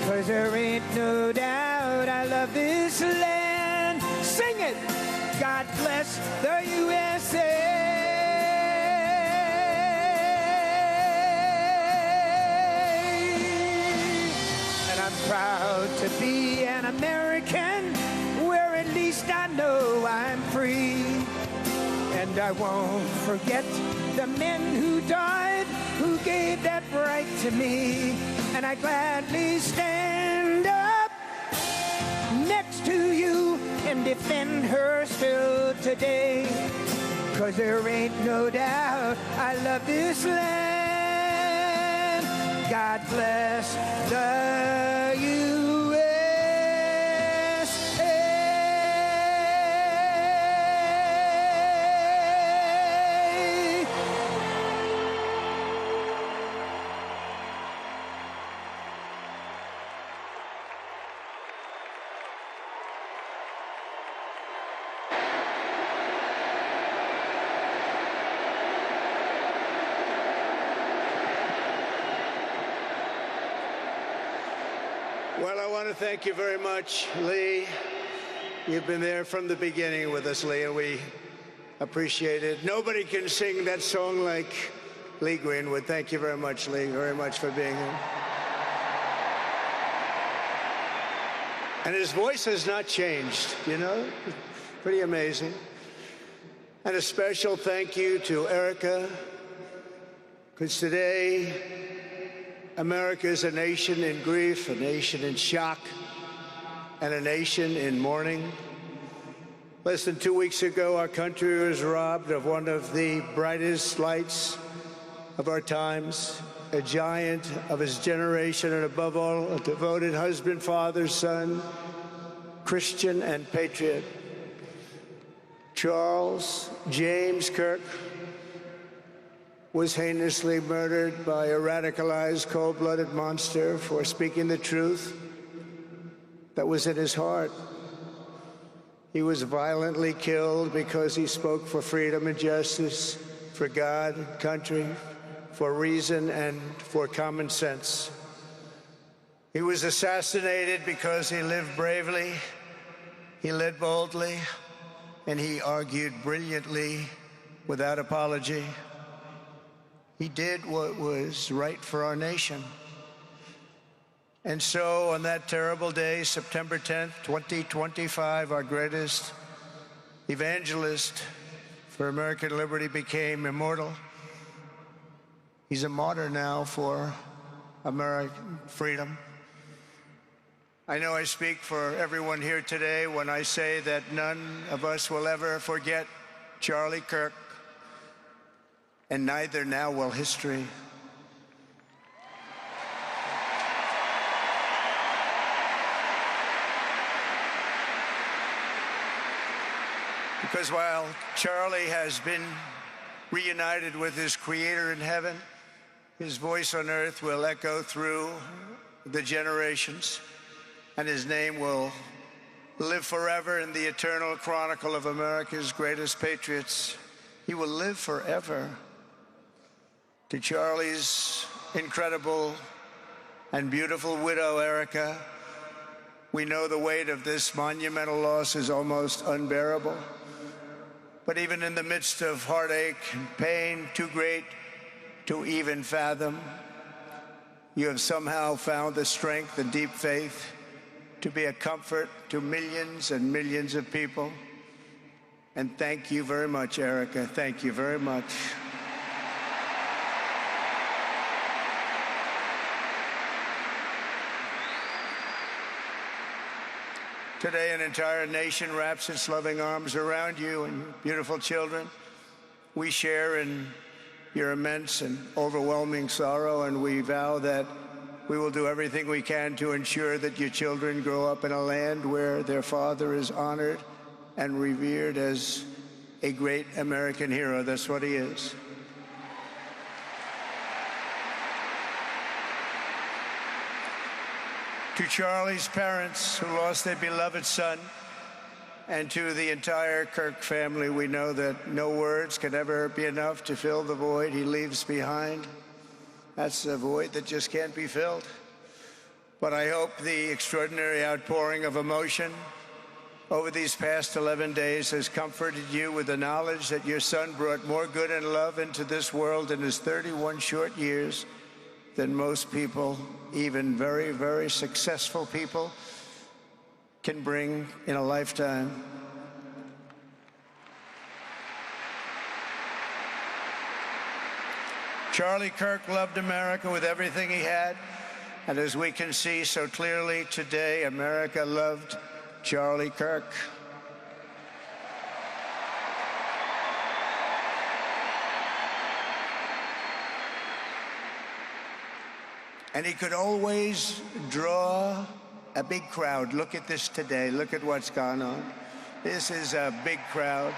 'Cause there ain't no doubt I love this land. Sing it! God bless the USA. And I'm proud to be an American, where at least I know I'm free. And I won't forget the men who died, who gave that right to me. And I gladly stand up next to you and defend her still today. 'Cause there ain't no doubt I love this land. God bless the USA. Well, I want to thank you very much, Lee. You've been there from the beginning with us, Lee, and we appreciate it. Nobody can sing that song like Lee Greenwood. Thank you very much, Lee, very much for being here. And his voice has not changed, you know? Pretty amazing. And a special thank you to Erica, because today, America is a nation in grief, a nation in shock, and a nation in mourning. Less than 2 weeks ago, our country was robbed of one of the brightest lights of our times, a giant of his generation, and above all, a devoted husband, father, son, Christian, and patriot. Charles James Kirk was heinously murdered by a radicalized, cold-blooded monster for speaking the truth that was in his heart. He was violently killed because he spoke for freedom and justice, for God, country, for reason, and for common sense. He was assassinated because he lived bravely. He led boldly, and he argued brilliantly without apology. He did what was right for our nation. And so on that terrible day, September 10th, 2025, our greatest evangelist for American liberty became immortal. He's a martyr now for American freedom. I know I speak for everyone here today when I say that none of us will ever forget Charlie Kirk, and neither now will history. Because while Charlie has been reunited with his Creator in heaven, his voice on earth will echo through the generations, and his name will live forever in the eternal chronicle of America's greatest patriots. He will live forever. To Charlie's incredible and beautiful widow, Erica, we know the weight of this monumental loss is almost unbearable. But even in the midst of heartache and pain too great to even fathom, you have somehow found the strength and deep faith to be a comfort to millions and millions of people. And thank you very much, Erica. Thank you very much. Today, an entire nation wraps its loving arms around you and your beautiful children. We share in your immense and overwhelming sorrow, and we vow that we will do everything we can to ensure that your children grow up in a land where their father is honored and revered as a great American hero. That's what he is. To Charlie's parents who lost their beloved son, and to the entire Kirk family, we know that no words can ever be enough to fill the void he leaves behind. That's a void that just can't be filled. But I hope the extraordinary outpouring of emotion over these past 11 days has comforted you with the knowledge that your son brought more good and love into this world in his 31 short years than most people, even very, very successful people, can bring in a lifetime. Charlie Kirk loved America with everything he had, and as we can see so clearly today, America loved Charlie Kirk. And he could always draw a big crowd. Look at this today. Look at what's gone on. This is a big crowd.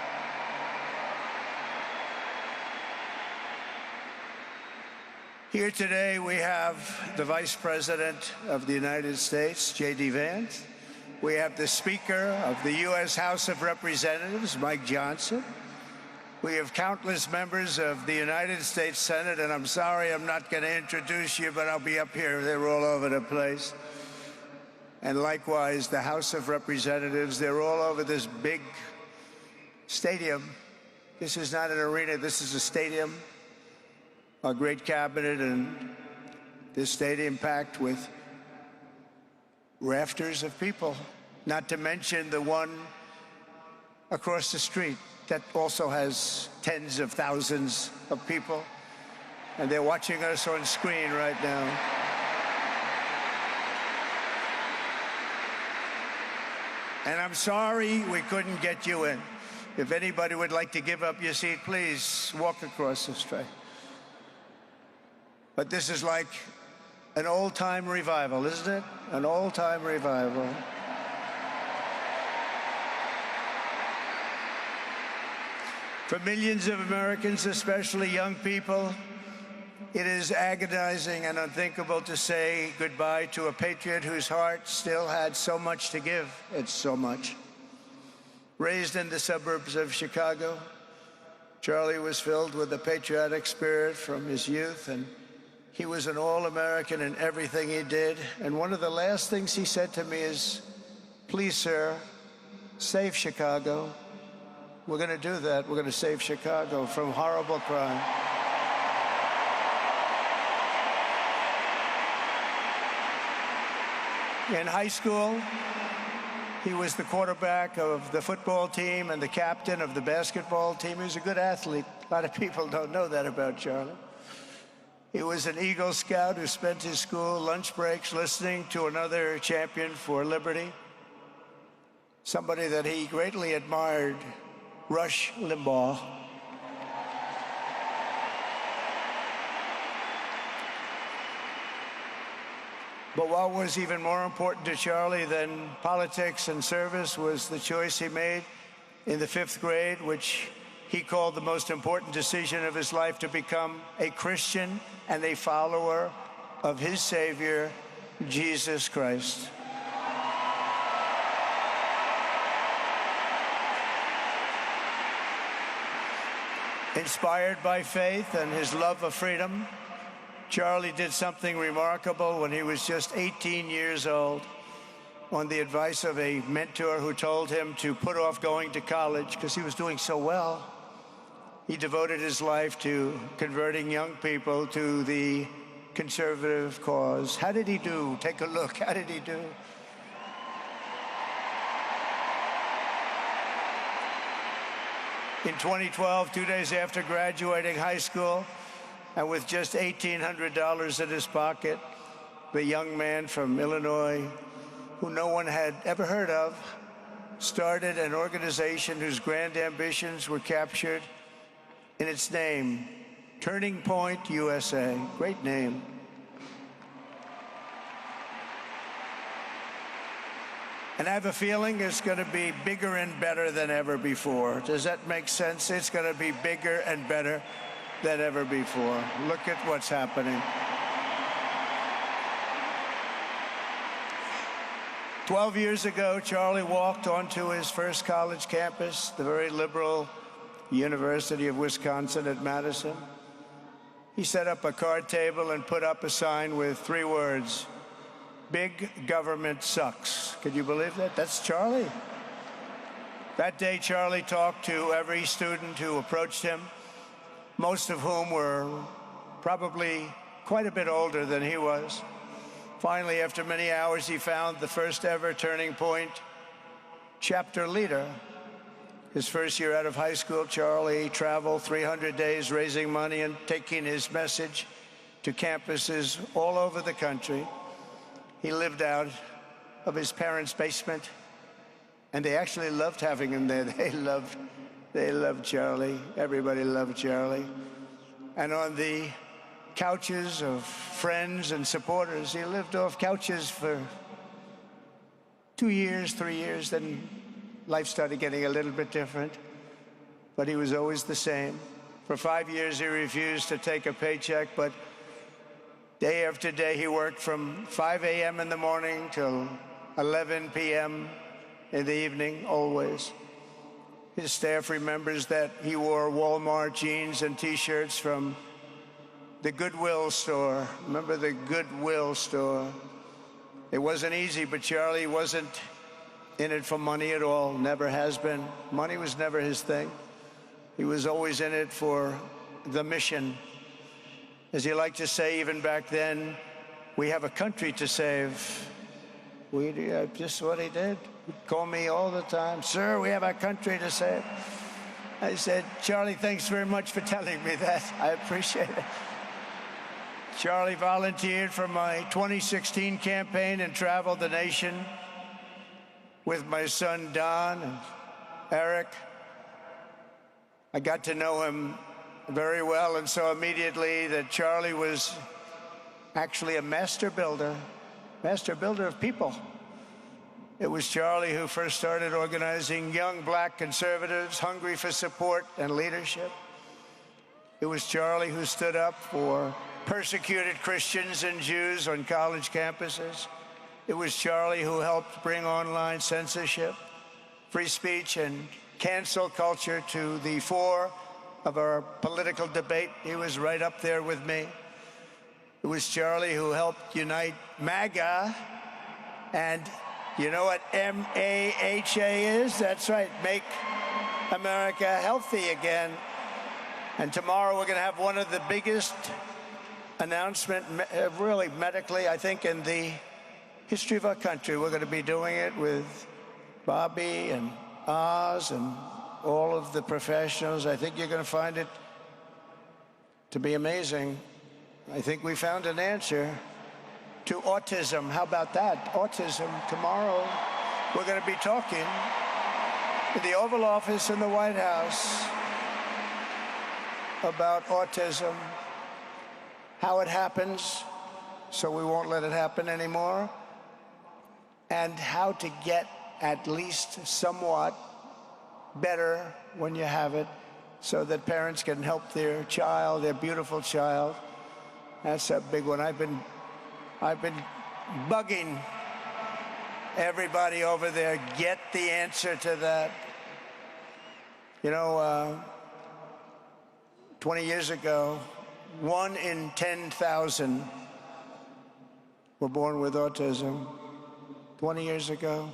Here today we have the Vice President of the United States, J.D. Vance. We have the Speaker of the U.S. House of Representatives, Mike Johnson. We have countless members of the United States Senate, and I'm sorry I'm not going to introduce you, but I'll be up here. They're all over the place. And likewise, the House of Representatives, they're all over this big stadium. This is not an arena, this is a stadium. Our great cabinet and this stadium packed with rafters of people, not to mention the one across the street that also has tens of thousands of people, and they're watching us on screen right now. And I'm sorry we couldn't get you in. If anybody would like to give up your seat, please walk across the street. But this is like an old-time revival, isn't it? An old-time revival. For millions of Americans, especially young people, it is agonizing and unthinkable to say goodbye to a patriot whose heart still had so much to give. It's so much. Raised in the suburbs of Chicago, Charlie was filled with a patriotic spirit from his youth, and he was an all-American in everything he did. And one of the last things he said to me is, "Please, sir, save Chicago. We're going to do that. We're going to save Chicago from horrible crime. In high school, he was the quarterback of the football team and the captain of the basketball team. He was a good athlete. A lot of people don't know that about Charlie. He was an Eagle Scout who spent his school lunch breaks listening to another champion for liberty, somebody that he greatly admired, Rush Limbaugh. But what was even more important to Charlie than politics and service was the choice he made in the 5th grade, which he called the most important decision of his life, to become a Christian and a follower of his Savior, Jesus Christ. Inspired by faith and his love of freedom, Charlie did something remarkable when he was just 18 years old. On the advice of a mentor who told him to put off going to college because he was doing so well, he devoted his life to converting young people to the conservative cause. How did he do? Take a look. How did he do? In 2012, 2 days after graduating high school, and with just $1,800 in his pocket, the young man from Illinois, who no one had ever heard of, started an organization whose grand ambitions were captured in its name, Turning Point USA. Great name. And I have a feeling it's going to be bigger and better than ever before. Does that make sense? It's going to be bigger and better than ever before. Look at what's happening. 12 years ago, Charlie walked onto his first college campus, the very liberal University of Wisconsin at Madison. He set up a card table and put up a sign with 3 words: "Big government sucks." Could you believe that? That's Charlie. That day, Charlie talked to every student who approached him, most of whom were probably quite a bit older than he was. Finally, after many hours, he found the first ever Turning Point chapter leader. His first year out of high school, Charlie traveled 300 days raising money and taking his message to campuses all over the country. He lived out of his parents' basement, and they actually loved having him there. They loved Charlie. Everybody loved Charlie. And on the couches of friends and supporters, he lived off couches for 2 years, 3 years, then life started getting a little bit different, but he was always the same. For 5 years, he refused to take a paycheck, but day after day, he worked from 5 a.m. in the morning till 11 p.m. in the evening, always. His staff remembers that he wore Walmart jeans and T-shirts from the Goodwill store. Remember the Goodwill store? It wasn't easy, but Charlie wasn't in it for money at all, never has been. Money was never his thing. He was always in it for the mission. As he liked to say even back then, we have a country to save. Just what he did. He'd call me all the time, "Sir, we have a country to save." I said, "Charlie, thanks very much for telling me that. I appreciate it." Charlie volunteered for my 2016 campaign and traveled the nation with my son, Don, and Eric. I got to know him very well and saw immediately that Charlie was actually a master builder of people. It was Charlie who first started organizing young black conservatives hungry for support and leadership. It was Charlie who stood up for persecuted Christians and Jews on college campuses. It was Charlie who helped bring online censorship, free speech, and cancel culture to the fore of our political debate. He was right up there with me. It was Charlie who helped unite MAGA and You know what MAHA is? That's right, Make America Healthy Again. And tomorrow we're going to have one of the biggest announcements, really medically, I think, in the history of our country. We're going to be doing it with Bobby and Oz and all of the professionals. I think you're going to find it to be amazing. I think we found an answer to autism. How about that? Autism. Tomorrow, we're going to be talking in the Oval Office in the White House about autism, how it happens, so we won't let it happen anymore, and how to get at least somewhat better when you have it, so that parents can help their child, their beautiful child. That's a big one. I've been bugging everybody over there, get the answer to that. You know, 20 years ago, 1 in 10,000 were born with autism. 20 years ago.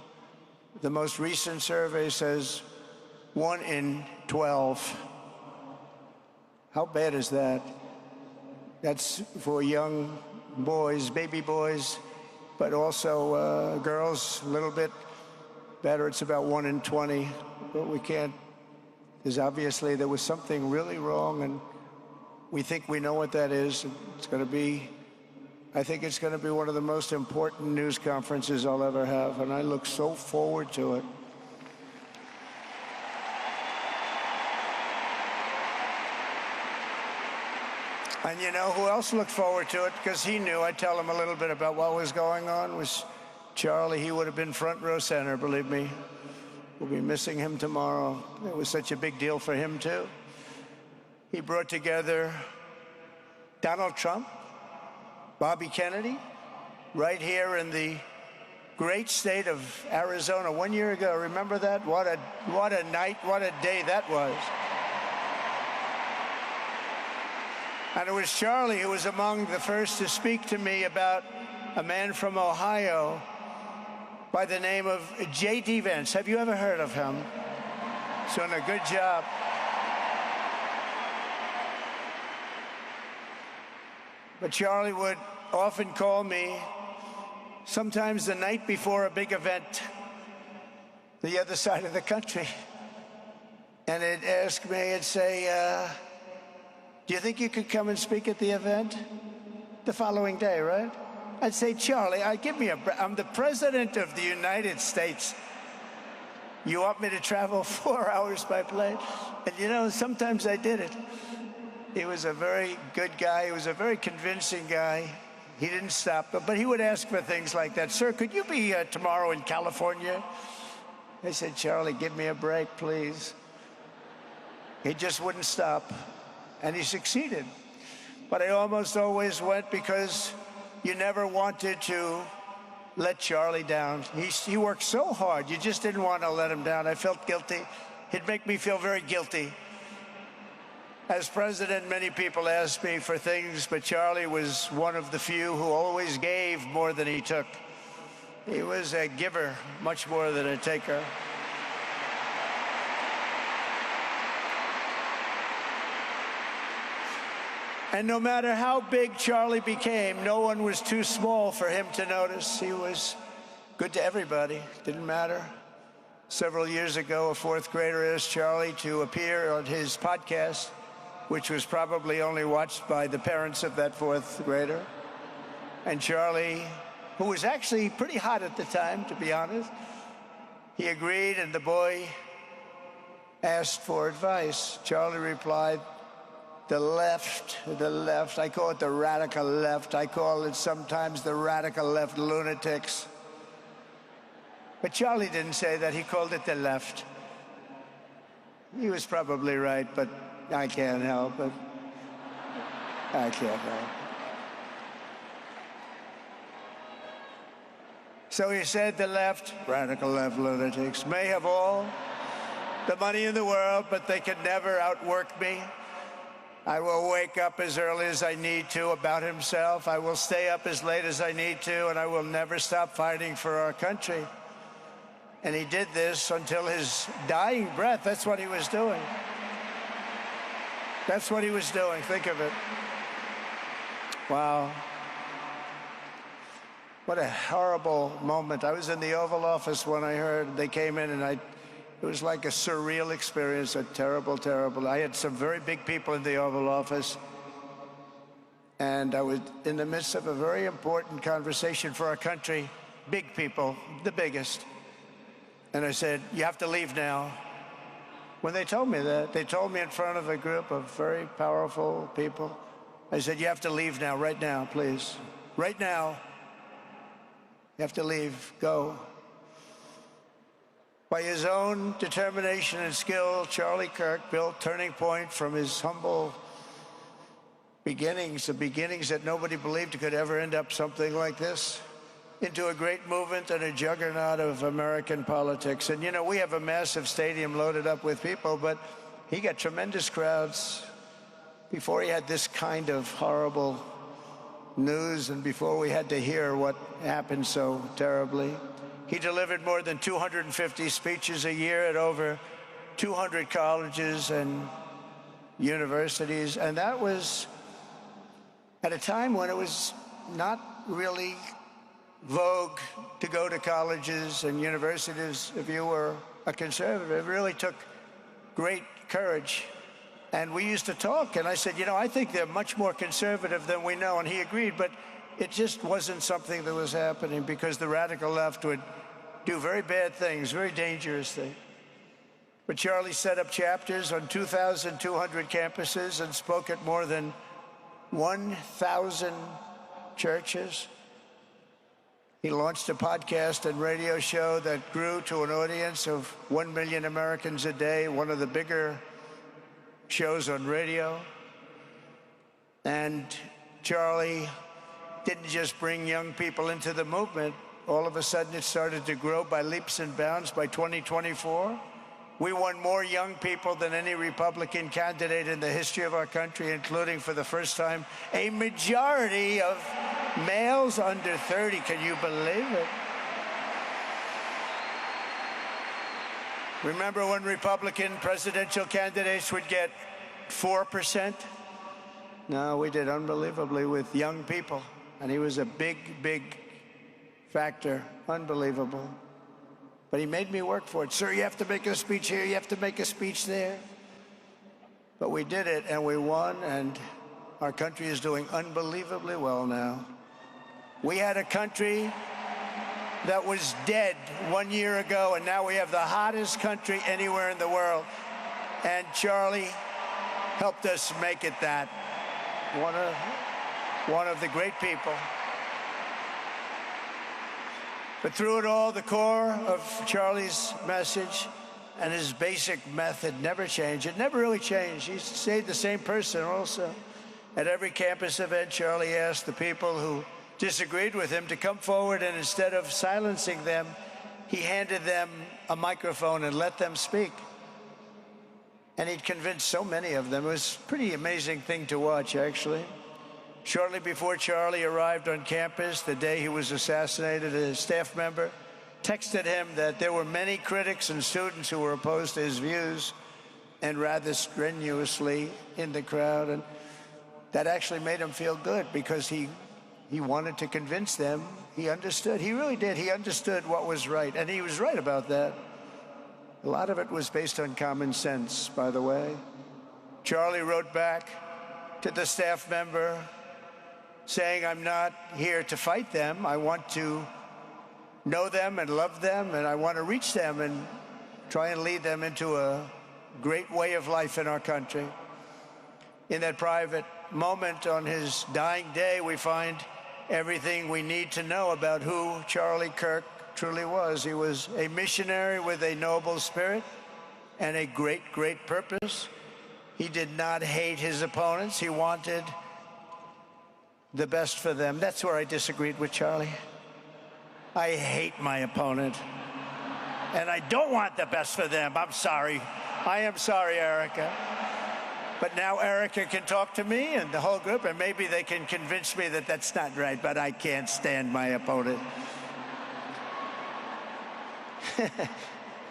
The most recent survey says 1 in 12. How bad is that? That's for young boys, baby boys, but also girls, a little bit better. It's about 1 in 20, but we can't. Because obviously there was something really wrong, and we think we know what that is. It's going to be, I think it's going to be one of the most important news conferences I'll ever have, and I look so forward to it. And you know who else looked forward to it? Because he knew. I'd tell him a little bit about what was going on. Was Charlie. He would have been front row center, believe me. We'll be missing him tomorrow. It was such a big deal for him, too. He brought together Donald Trump, Bobby Kennedy, right here in the great state of Arizona 1 year ago. Remember that? What a night, what a day that was. And it was Charlie who was among the first to speak to me about a man from Ohio by the name of J.D. Vance. Have you ever heard of him? He's doing a good job. But Charlie would often call me, sometimes the night before a big event, the other side of the country. And he'd ask me, he'd say, do you think you could come and speak at the event? The following day, right? I'd say, Charlie, I'm the president of the United States. You want me to travel 4 hours by plane? And you know, sometimes I did it. He was a very good guy. He was a very convincing guy. He didn't stop, but he would ask for things like that. Sir, could you be tomorrow in California? I said, Charlie, give me a break, please. He just wouldn't stop, and he succeeded. But I almost always went because you never wanted to let Charlie down. He worked so hard, you just didn't want to let him down. I felt guilty. He'd make me feel very guilty. As president, many people asked me for things, but Charlie was one of the few who always gave more than he took. He was a giver, much more than a taker. And no matter how big Charlie became, no one was too small for him to notice. He was good to everybody. Didn't matter. Several years ago, a fourth grader asked Charlie to appear on his podcast, which was probably only watched by the parents of that fourth grader. And Charlie, who was actually pretty hot at the time, to be honest, he agreed, and the boy asked for advice. Charlie replied, the left, I call it the radical left. I call it sometimes the radical left lunatics. But Charlie didn't say that, he called it the left. He was probably right, but I can't help it. I can't help it. So he said the left, radical left lunatics, may have all the money in the world, but they can never outwork me. I will wake up as early as I need to. About himself, I will stay up as late as I need to, and I will never stop fighting for our country. And he did this until his dying breath. That's what he was doing. That's what he was doing. Think of it. Wow. What a horrible moment. I was in the Oval Office when I heard they came in, and it was like a surreal experience, a terrible, terrible. I had some very big people in the Oval Office, and I was in the midst of a very important conversation for our country, big people, the biggest. And I said, you have to leave now. When they told me that, they told me in front of a group of very powerful people, I said, you have to leave now, right now, please. Right now. You have to leave, go. By his own determination and skill, Charlie Kirk built Turning Point from his humble beginnings, the beginnings that nobody believed could ever end up something like this, into a great movement and a juggernaut of American politics. And you know, we have a massive stadium loaded up with people, but he got tremendous crowds before he had this kind of horrible news and before we had to hear what happened so terribly. He delivered more than 250 speeches a year at over 200 colleges and universities, and that was at a time when it was not really vogue to go to colleges and universities if you were a conservative. It really took great courage. And we used to talk, and I said, you know, I think they're much more conservative than we know, and he agreed, but it just wasn't something that was happening because the radical left would do very bad things, very dangerous things. But Charlie set up chapters on 2,200 campuses and spoke at more than 1,000 churches. He launched a podcast and radio show that grew to an audience of 1 million Americans a day, one of the bigger shows on radio. And Charlie didn't just bring young people into the movement. All of a sudden, it started to grow by leaps and bounds. By 2024, we won more young people than any Republican candidate in the history of our country, including, for the first time, a majority of males under 30. Can you believe it? Remember when Republican presidential candidates would get 4%? No, we did unbelievably with young people. And he was a big, big factor. Unbelievable. But he made me work for it. Sir, you have to make a speech here, you have to make a speech there. But we did it, and we won, and our country is doing unbelievably well now. We had a country that was dead 1 year ago, and now we have the hottest country anywhere in the world. And Charlie helped us make it that. One of the great people. But through it all, the core of Charlie's message and his basic method never changed. It never really changed. He stayed the same person also. At every campus event, Charlie asked the people who disagreed with him to come forward, and instead of silencing them, he handed them a microphone and let them speak. And he'd convinced so many of them. It was a pretty amazing thing to watch, actually. Shortly before Charlie arrived on campus, the day he was assassinated, a staff member texted him that there were many critics and students who were opposed to his views, and rather strenuously in the crowd. And that actually made him feel good because he wanted to convince them. He understood. He really did. He understood what was right. And he was right about that. A lot of it was based on common sense, by the way. Charlie wrote back to the staff member saying, I'm not here to fight them. I want to know them and love them, and I want to reach them and try and lead them into a great way of life in our country. In that private moment on his dying day, we find everything we need to know about who Charlie Kirk truly was. He was a missionary with a noble spirit and a great, great purpose. He did not hate his opponents. He wanted the best for them. That's where I disagreed with Charlie. I hate my opponent, and I don't want the best for them. I'm sorry. I am sorry, Erica. But now Erica can talk to me and the whole group, and maybe they can convince me that that's not right, but I can't stand my opponent.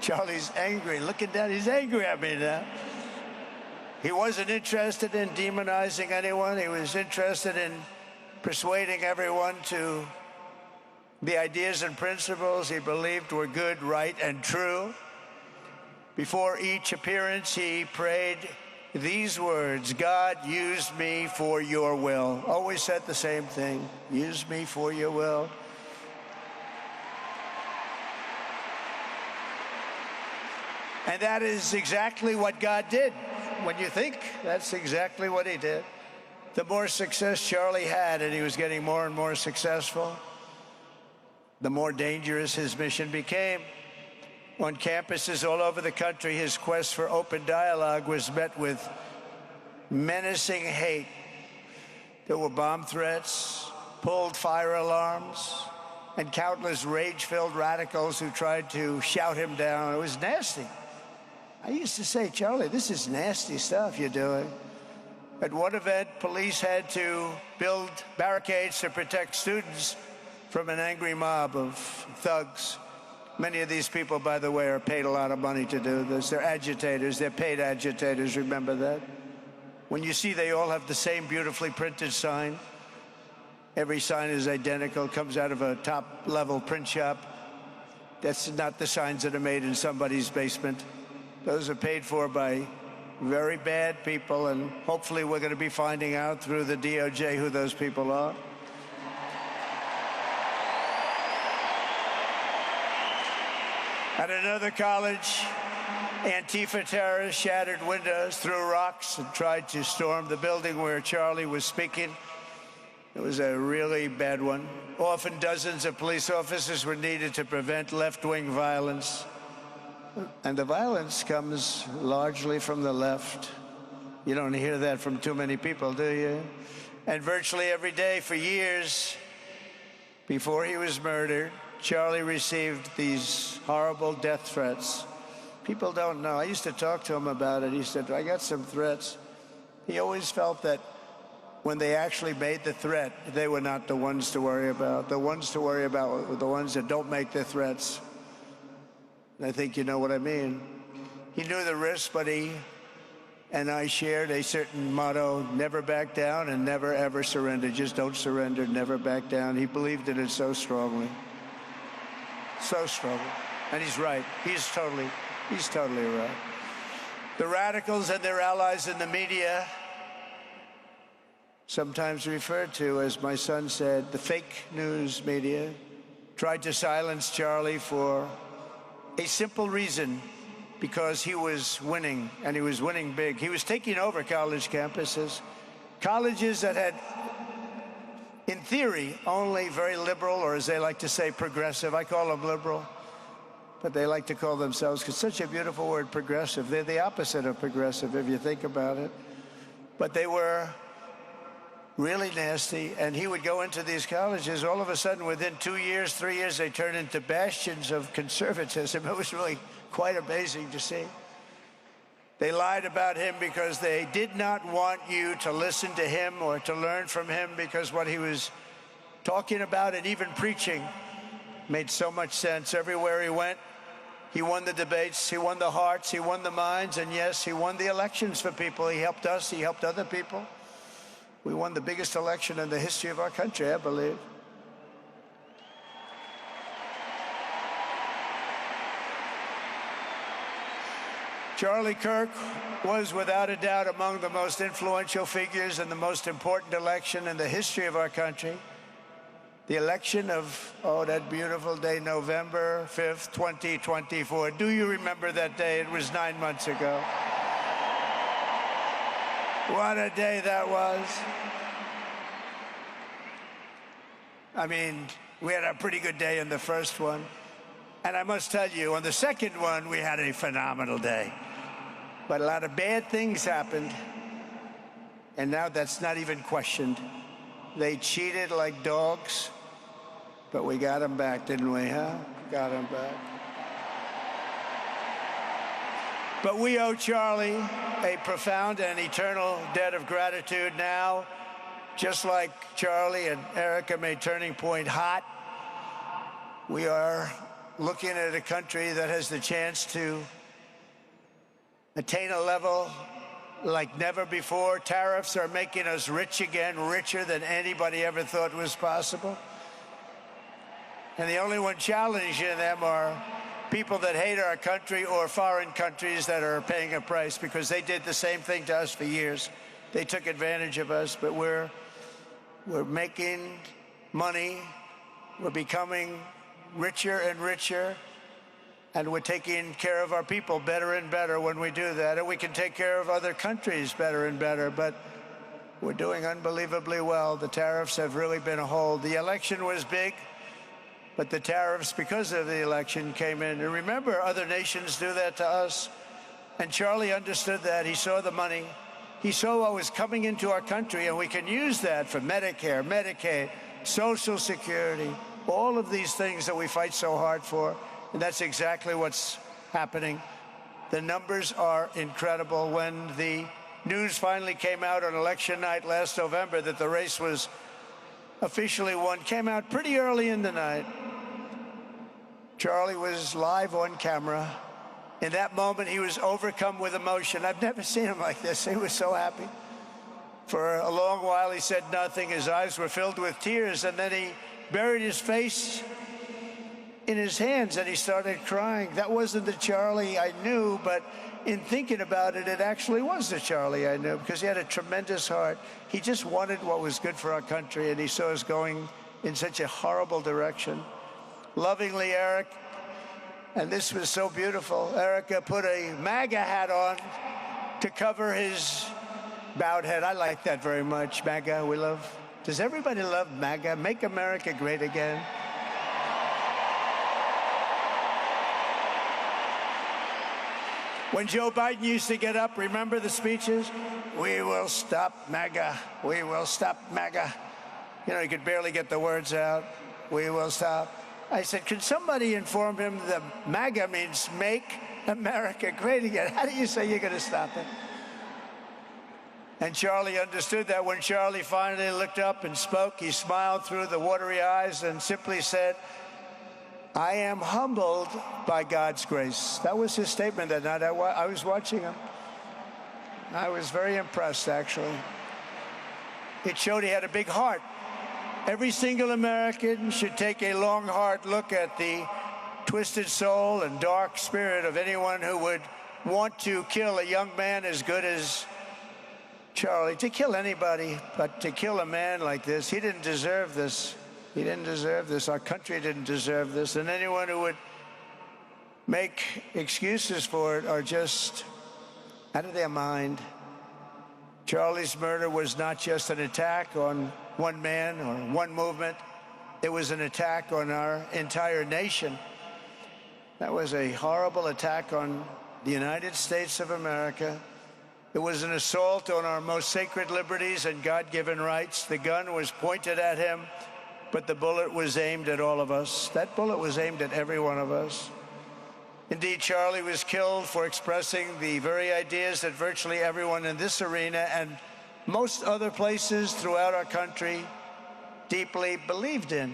Charlie's angry. Looking down, he's angry at me now. He wasn't interested in demonizing anyone. He was interested in persuading everyone to the ideas and principles he believed were good, right, and true. Before each appearance, he prayed these words: God, use me for your will. Always said the same thing: use me for your will. And that is exactly what God did. When you think, that's exactly what he did. The more success Charlie had, and he was getting more and more successful, the more dangerous his mission became. On campuses all over the country, his quest for open dialogue was met with menacing hate. There were bomb threats, pulled fire alarms, and countless rage-filled radicals who tried to shout him down. It was nasty. I used to say, Charlie, this is nasty stuff you're doing. At one event, police had to build barricades to protect students from an angry mob of thugs. Many of these people, by the way, are paid a lot of money to do this. They're agitators. They're paid agitators. Remember that? When you see they all have the same beautifully printed sign, every sign is identical, comes out of a top-level print shop. That's not the signs that are made in somebody's basement. Those are paid for by very bad people, and hopefully we're going to be finding out through the DOJ who those people are. At another college, Antifa terrorists shattered windows, threw rocks, and tried to storm the building where Charlie was speaking. It was a really bad one. Often dozens of police officers were needed to prevent left-wing violence. And the violence comes largely from the left. You don't hear that from too many people, do you? And virtually every day for years before he was murdered, Charlie received these horrible death threats. People don't know. I used to talk to him about it. He said, I got some threats. He always felt that when they actually made the threat, they were not the ones to worry about. The ones to worry about were the ones that don't make the threats. I think you know what I mean. He knew the risks, but he and I shared a certain motto: never back down and never ever surrender. Just don't surrender, never back down. He believed in it so strongly. So strongly. And he's right. He's totally right. The radicals and their allies in the media, sometimes referred to, as my son said, the fake news media, tried to silence Charlie for a simple reason: because he was winning, and he was winning big. He was taking over college campuses, colleges that had, in theory, only very liberal, or as they like to say, progressive. I call them liberal, but they like to call themselves, because such a beautiful word, progressive. They're the opposite of progressive, if you think about it. But they were really nasty, and he would go into these colleges. All of a sudden, within 2 years, 3 years, they turned into bastions of conservatism. It was really quite amazing to see. They lied about him because they did not want you to listen to him or to learn from him, because what he was talking about and even preaching made so much sense. Everywhere he went, he won the debates, he won the hearts, he won the minds, and yes, he won the elections for people. He helped us, he helped other people. We won the biggest election in the history of our country, I believe. Charlie Kirk was without a doubt among the most influential figures in the most important election in the history of our country. The election of, that beautiful day, November 5th, 2024. Do you remember that day? It was 9 months ago. What a day that was. I mean, we had a pretty good day in the first one. And I must tell you, on the second one, we had a phenomenal day. But a lot of bad things happened. And now that's not even questioned. They cheated like dogs. But we got them back, didn't we, huh? Got them back. But we owe Charlie a profound and eternal debt of gratitude now. Just like Charlie and Erica made Turning Point hot, we are looking at a country that has the chance to attain a level like never before. Tariffs are making us rich again, richer than anybody ever thought was possible. And the only one challenging them are people that hate our country or foreign countries that are paying a price, because they did the same thing to us for years. They took advantage of us, but we're making money. We're becoming richer and richer, and we're taking care of our people better and better when we do that. And we can take care of other countries better and better, but we're doing unbelievably well. The tariffs have really been a hold. The election was big, but the tariffs, because of the election, came in. And remember, other nations do that to us. And Charlie understood that. He saw the money. He saw what was coming into our country, and we can use that for Medicare, Medicaid, Social Security, all of these things that we fight so hard for. And that's exactly what's happening. The numbers are incredible. When the news finally came out on election night last November that the race was officially won, came out pretty early in the night. Charlie was live on camera. In that moment, he was overcome with emotion. I've never seen him like this. He was so happy. For a long while, he said nothing. His eyes were filled with tears, and then he buried his face in his hands and he started crying. That wasn't the Charlie I knew, but in thinking about it, it actually was the Charlie I knew, because he had a tremendous heart. He just wanted what was good for our country, and he saw us going in such a horrible direction. Lovingly, Eric, and this was so beautiful, Erica put a MAGA hat on to cover his bowed head. I like that very much. MAGA, we love. Does everybody love MAGA? Make America great again. When Joe Biden used to get up, remember the speeches? We will stop MAGA. We will stop MAGA. You know, he could barely get the words out. We will stop. I said, can somebody inform him that MAGA means make America great again? How do you say you're going to stop it? And Charlie understood that. When Charlie finally looked up and spoke, he smiled through the watery eyes and simply said, I am humbled by God's grace. That was his statement that night. I was watching him. I was very impressed, actually. It showed he had a big heart. Every single American should take a long, hard look at the twisted soul and dark spirit of anyone who would want to kill a young man as good as Charlie. To kill anybody, but to kill a man like this, he didn't deserve this. He didn't deserve this. Our country didn't deserve this. And anyone who would make excuses for it are just out of their mind. Charlie's murder was not just an attack on one man or one movement. It was an attack on our entire nation. That was a horrible attack on the United States of America. It was an assault on our most sacred liberties and God-given rights. The gun was pointed at him, but the bullet was aimed at all of us. That bullet was aimed at every one of us. Indeed, Charlie was killed for expressing the very ideas that virtually everyone in this arena and most other places throughout our country deeply believed in.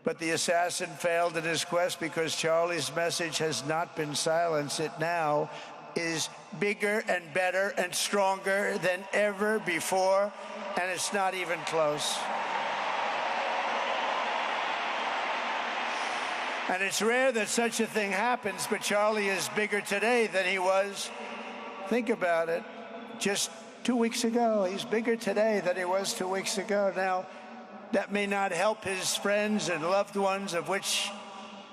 But the assassin failed in his quest because Charlie's message has not been silenced. It now is bigger and better and stronger than ever before, and it's not even close. And it's rare that such a thing happens, but Charlie is bigger today than he was. Think about it. Just 2 weeks ago, he's bigger today than he was 2 weeks ago. Now, that may not help his friends and loved ones, of which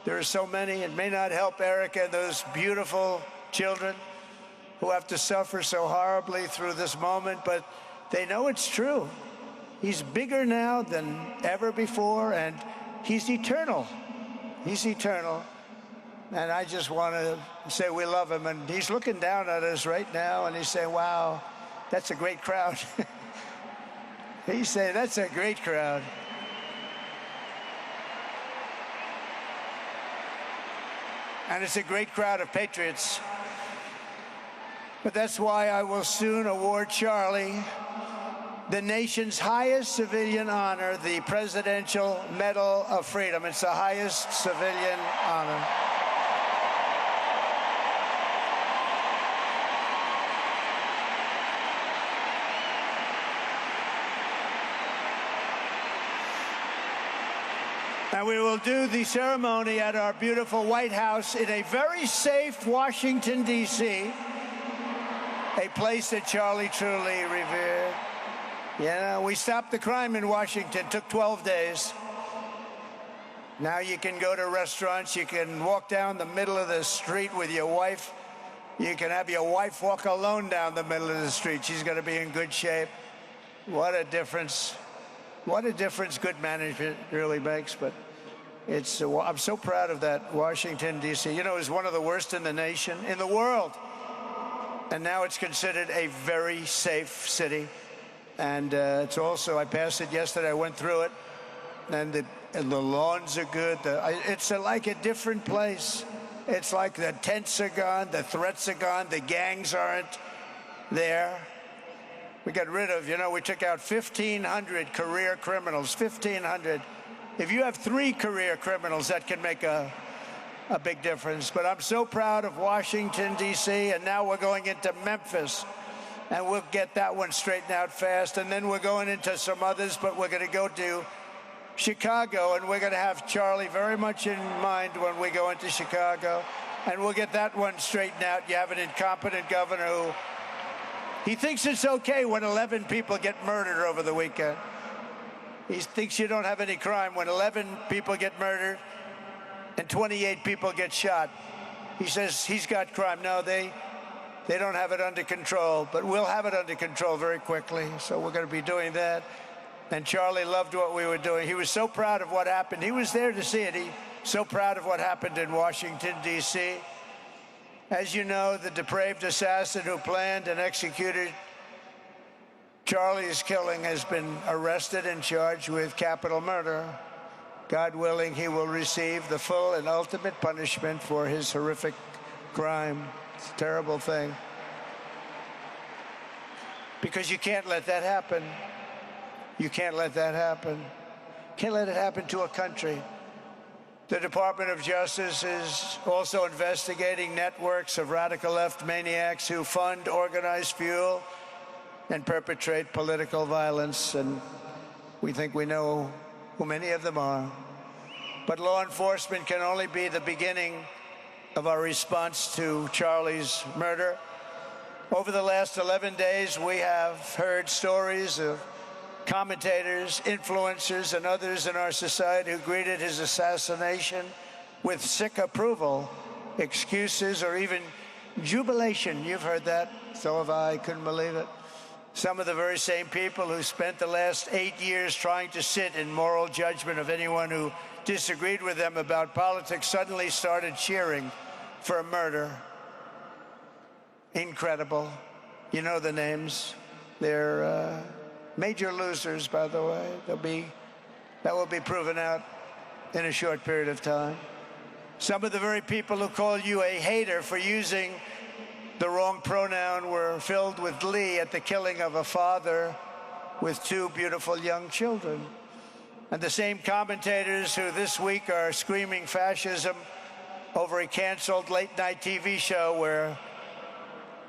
there are so many. It may not help Erica and those beautiful children who have to suffer so horribly through this moment, but they know it's true. He's bigger now than ever before, and he's eternal. He's eternal. And I just want to say we love him. And he's looking down at us right now, and he's saying, wow, that's a great crowd. He's saying, that's a great crowd. And it's a great crowd of patriots. But that's why I will soon award Charlie the nation's highest civilian honor, the Presidential Medal of Freedom. It's the highest civilian honor. And we will do the ceremony at our beautiful White House in a very safe Washington, D.C., a place that Charlie truly revered. You know, we stopped the crime in Washington. It took 12 days. Now you can go to restaurants. You can walk down the middle of the street with your wife. You can have your wife walk alone down the middle of the street. She's going to be in good shape. What a difference. What a difference good management really makes. But it's, I'm so proud of that Washington, D.C. You know, it was one of the worst in the nation, in the world. And now it's considered a very safe city. And it's also, I passed it yesterday, I went through it, and the lawns are good. It's like a different place. It's like the tents are gone, the threats are gone, the gangs aren't there. We got rid of, you know, we took out 1,500 career criminals, 1,500. If you have 3 career criminals, that can make a big difference. But I'm so proud of Washington, D.C., and now we're going into Memphis. And we'll get that one straightened out fast. And then we're going into some others, but we're going to go to Chicago, and we're going to have Charlie very much in mind when we go into Chicago. And we'll get that one straightened out. You have an incompetent governor who, he thinks it's okay when 11 people get murdered over the weekend. He thinks you don't have any crime when 11 people get murdered and 28 people get shot. He says he's got crime. No, they don't have it under control, but we'll have it under control very quickly. So we're going to be doing that. And Charlie loved what we were doing. He was so proud of what happened. He was there to see it. He's so proud of what happened in Washington, D.C. As you know, the depraved assassin who planned and executed Charlie's killing has been arrested and charged with capital murder. God willing, he will receive the full and ultimate punishment for his horrific crime. It's a terrible thing. Because you can't let that happen. You can't let that happen. Can't let it happen to a country. The Department of Justice is also investigating networks of radical left maniacs who fund, organize, fuel, and perpetrate political violence. And we think we know who many of them are. But law enforcement can only be the beginning of our response to Charlie's murder. Over the last 11 days, we have heard stories of commentators, influencers, and others in our society who greeted his assassination with sick approval, excuses, or even jubilation. You've heard that. So have I. Couldn't believe it. Some of the very same people who spent the last 8 years trying to sit in moral judgment of anyone who disagreed with them about politics suddenly started cheering for a murder. Incredible. You know the names. They're major losers, by the way. That will be proven out in a short period of time. Some of the very people who call you a hater for using the wrong pronoun were filled with glee at the killing of a father with 2 beautiful young children. And the same commentators who this week are screaming fascism over a canceled late-night TV show where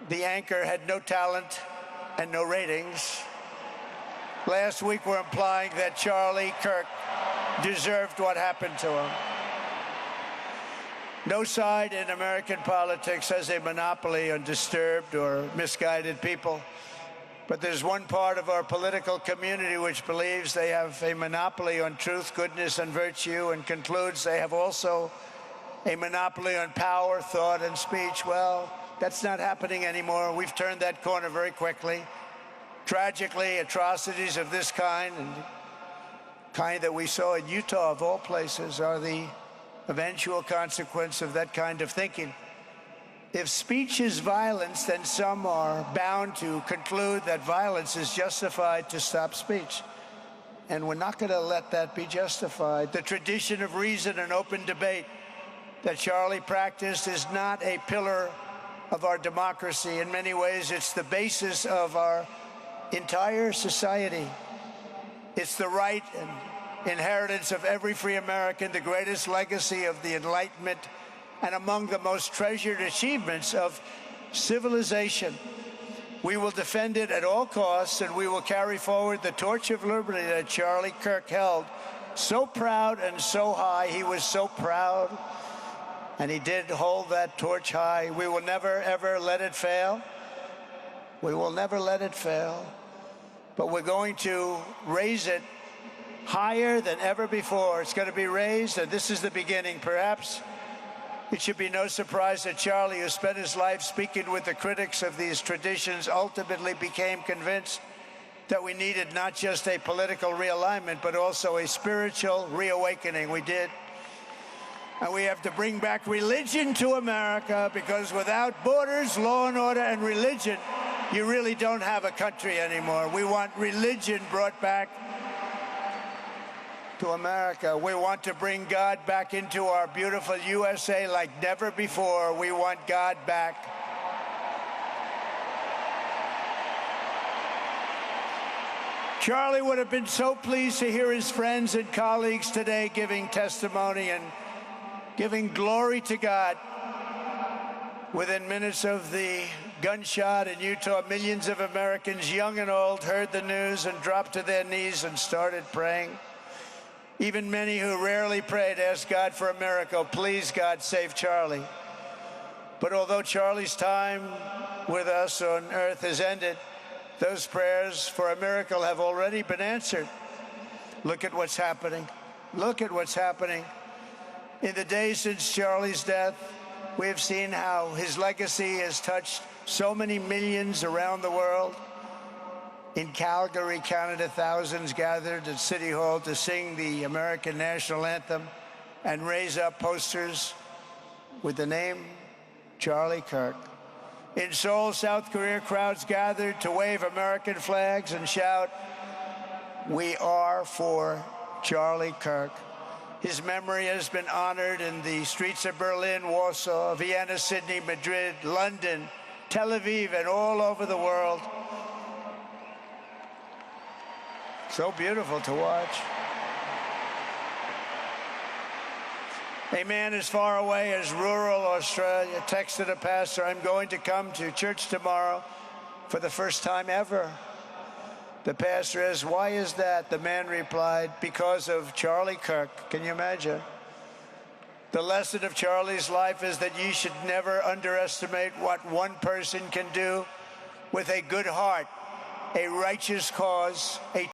the anchor had no talent and no ratings. Last week were implying that Charlie Kirk deserved what happened to him. No side in American politics has a monopoly on disturbed or misguided people. But there's one part of our political community which believes they have a monopoly on truth, goodness, and virtue, and concludes they have also a monopoly on power, thought, and speech. Well, that's not happening anymore. We've turned that corner very quickly. Tragically, atrocities of this kind, and the kind that we saw in Utah, of all places, are the eventual consequence of that kind of thinking. If speech is violence, then some are bound to conclude that violence is justified to stop speech. And we're not going to let that be justified. The tradition of reason and open debate that Charlie practiced is not a pillar of our democracy. In many ways, it's the basis of our entire society. It's the right and inheritance of every free American, the greatest legacy of the Enlightenment, and among the most treasured achievements of civilization. We will defend it at all costs, and we will carry forward the torch of liberty that Charlie Kirk held so proud and so high. He was so proud, and he did hold that torch high. We will never, ever let it fail. We will never let it fail. But we're going to raise it higher than ever before. It's going to be raised, and this is the beginning. Perhaps it should be no surprise that Charlie, who spent his life speaking with the critics of these traditions, ultimately became convinced that we needed not just a political realignment, but also a spiritual reawakening. We did. And we have to bring back religion to America, because without borders, law and order, and religion, you really don't have a country anymore. We want religion brought back to America. We want to bring God back into our beautiful USA like never before. We want God back. Charlie would have been so pleased to hear his friends and colleagues today giving testimony and giving glory to God. Within minutes of the gunshot in Utah, millions of Americans, young and old, heard the news and dropped to their knees and started praying. Even many who rarely prayed asked God for a miracle. Please, God, save Charlie. But although Charlie's time with us on earth has ended, those prayers for a miracle have already been answered. Look at what's happening. Look at what's happening. In the days since Charlie's death, we have seen how his legacy has touched so many millions around the world. In Calgary, Canada, thousands gathered at City Hall to sing the American national anthem and raise up posters with the name Charlie Kirk. In Seoul, South Korea, crowds gathered to wave American flags and shout, "We are for Charlie Kirk." His memory has been honored in the streets of Berlin, Warsaw, Vienna, Sydney, Madrid, London, Tel Aviv, and all over the world. So beautiful to watch. A man as far away as rural Australia texted a pastor, "I'm going to come to church tomorrow for the first time ever." The pastor asked, "Why is that?" The man replied, "Because of Charlie Kirk." Can you imagine? The lesson of Charlie's life is that you should never underestimate what one person can do with a good heart, a righteous cause, a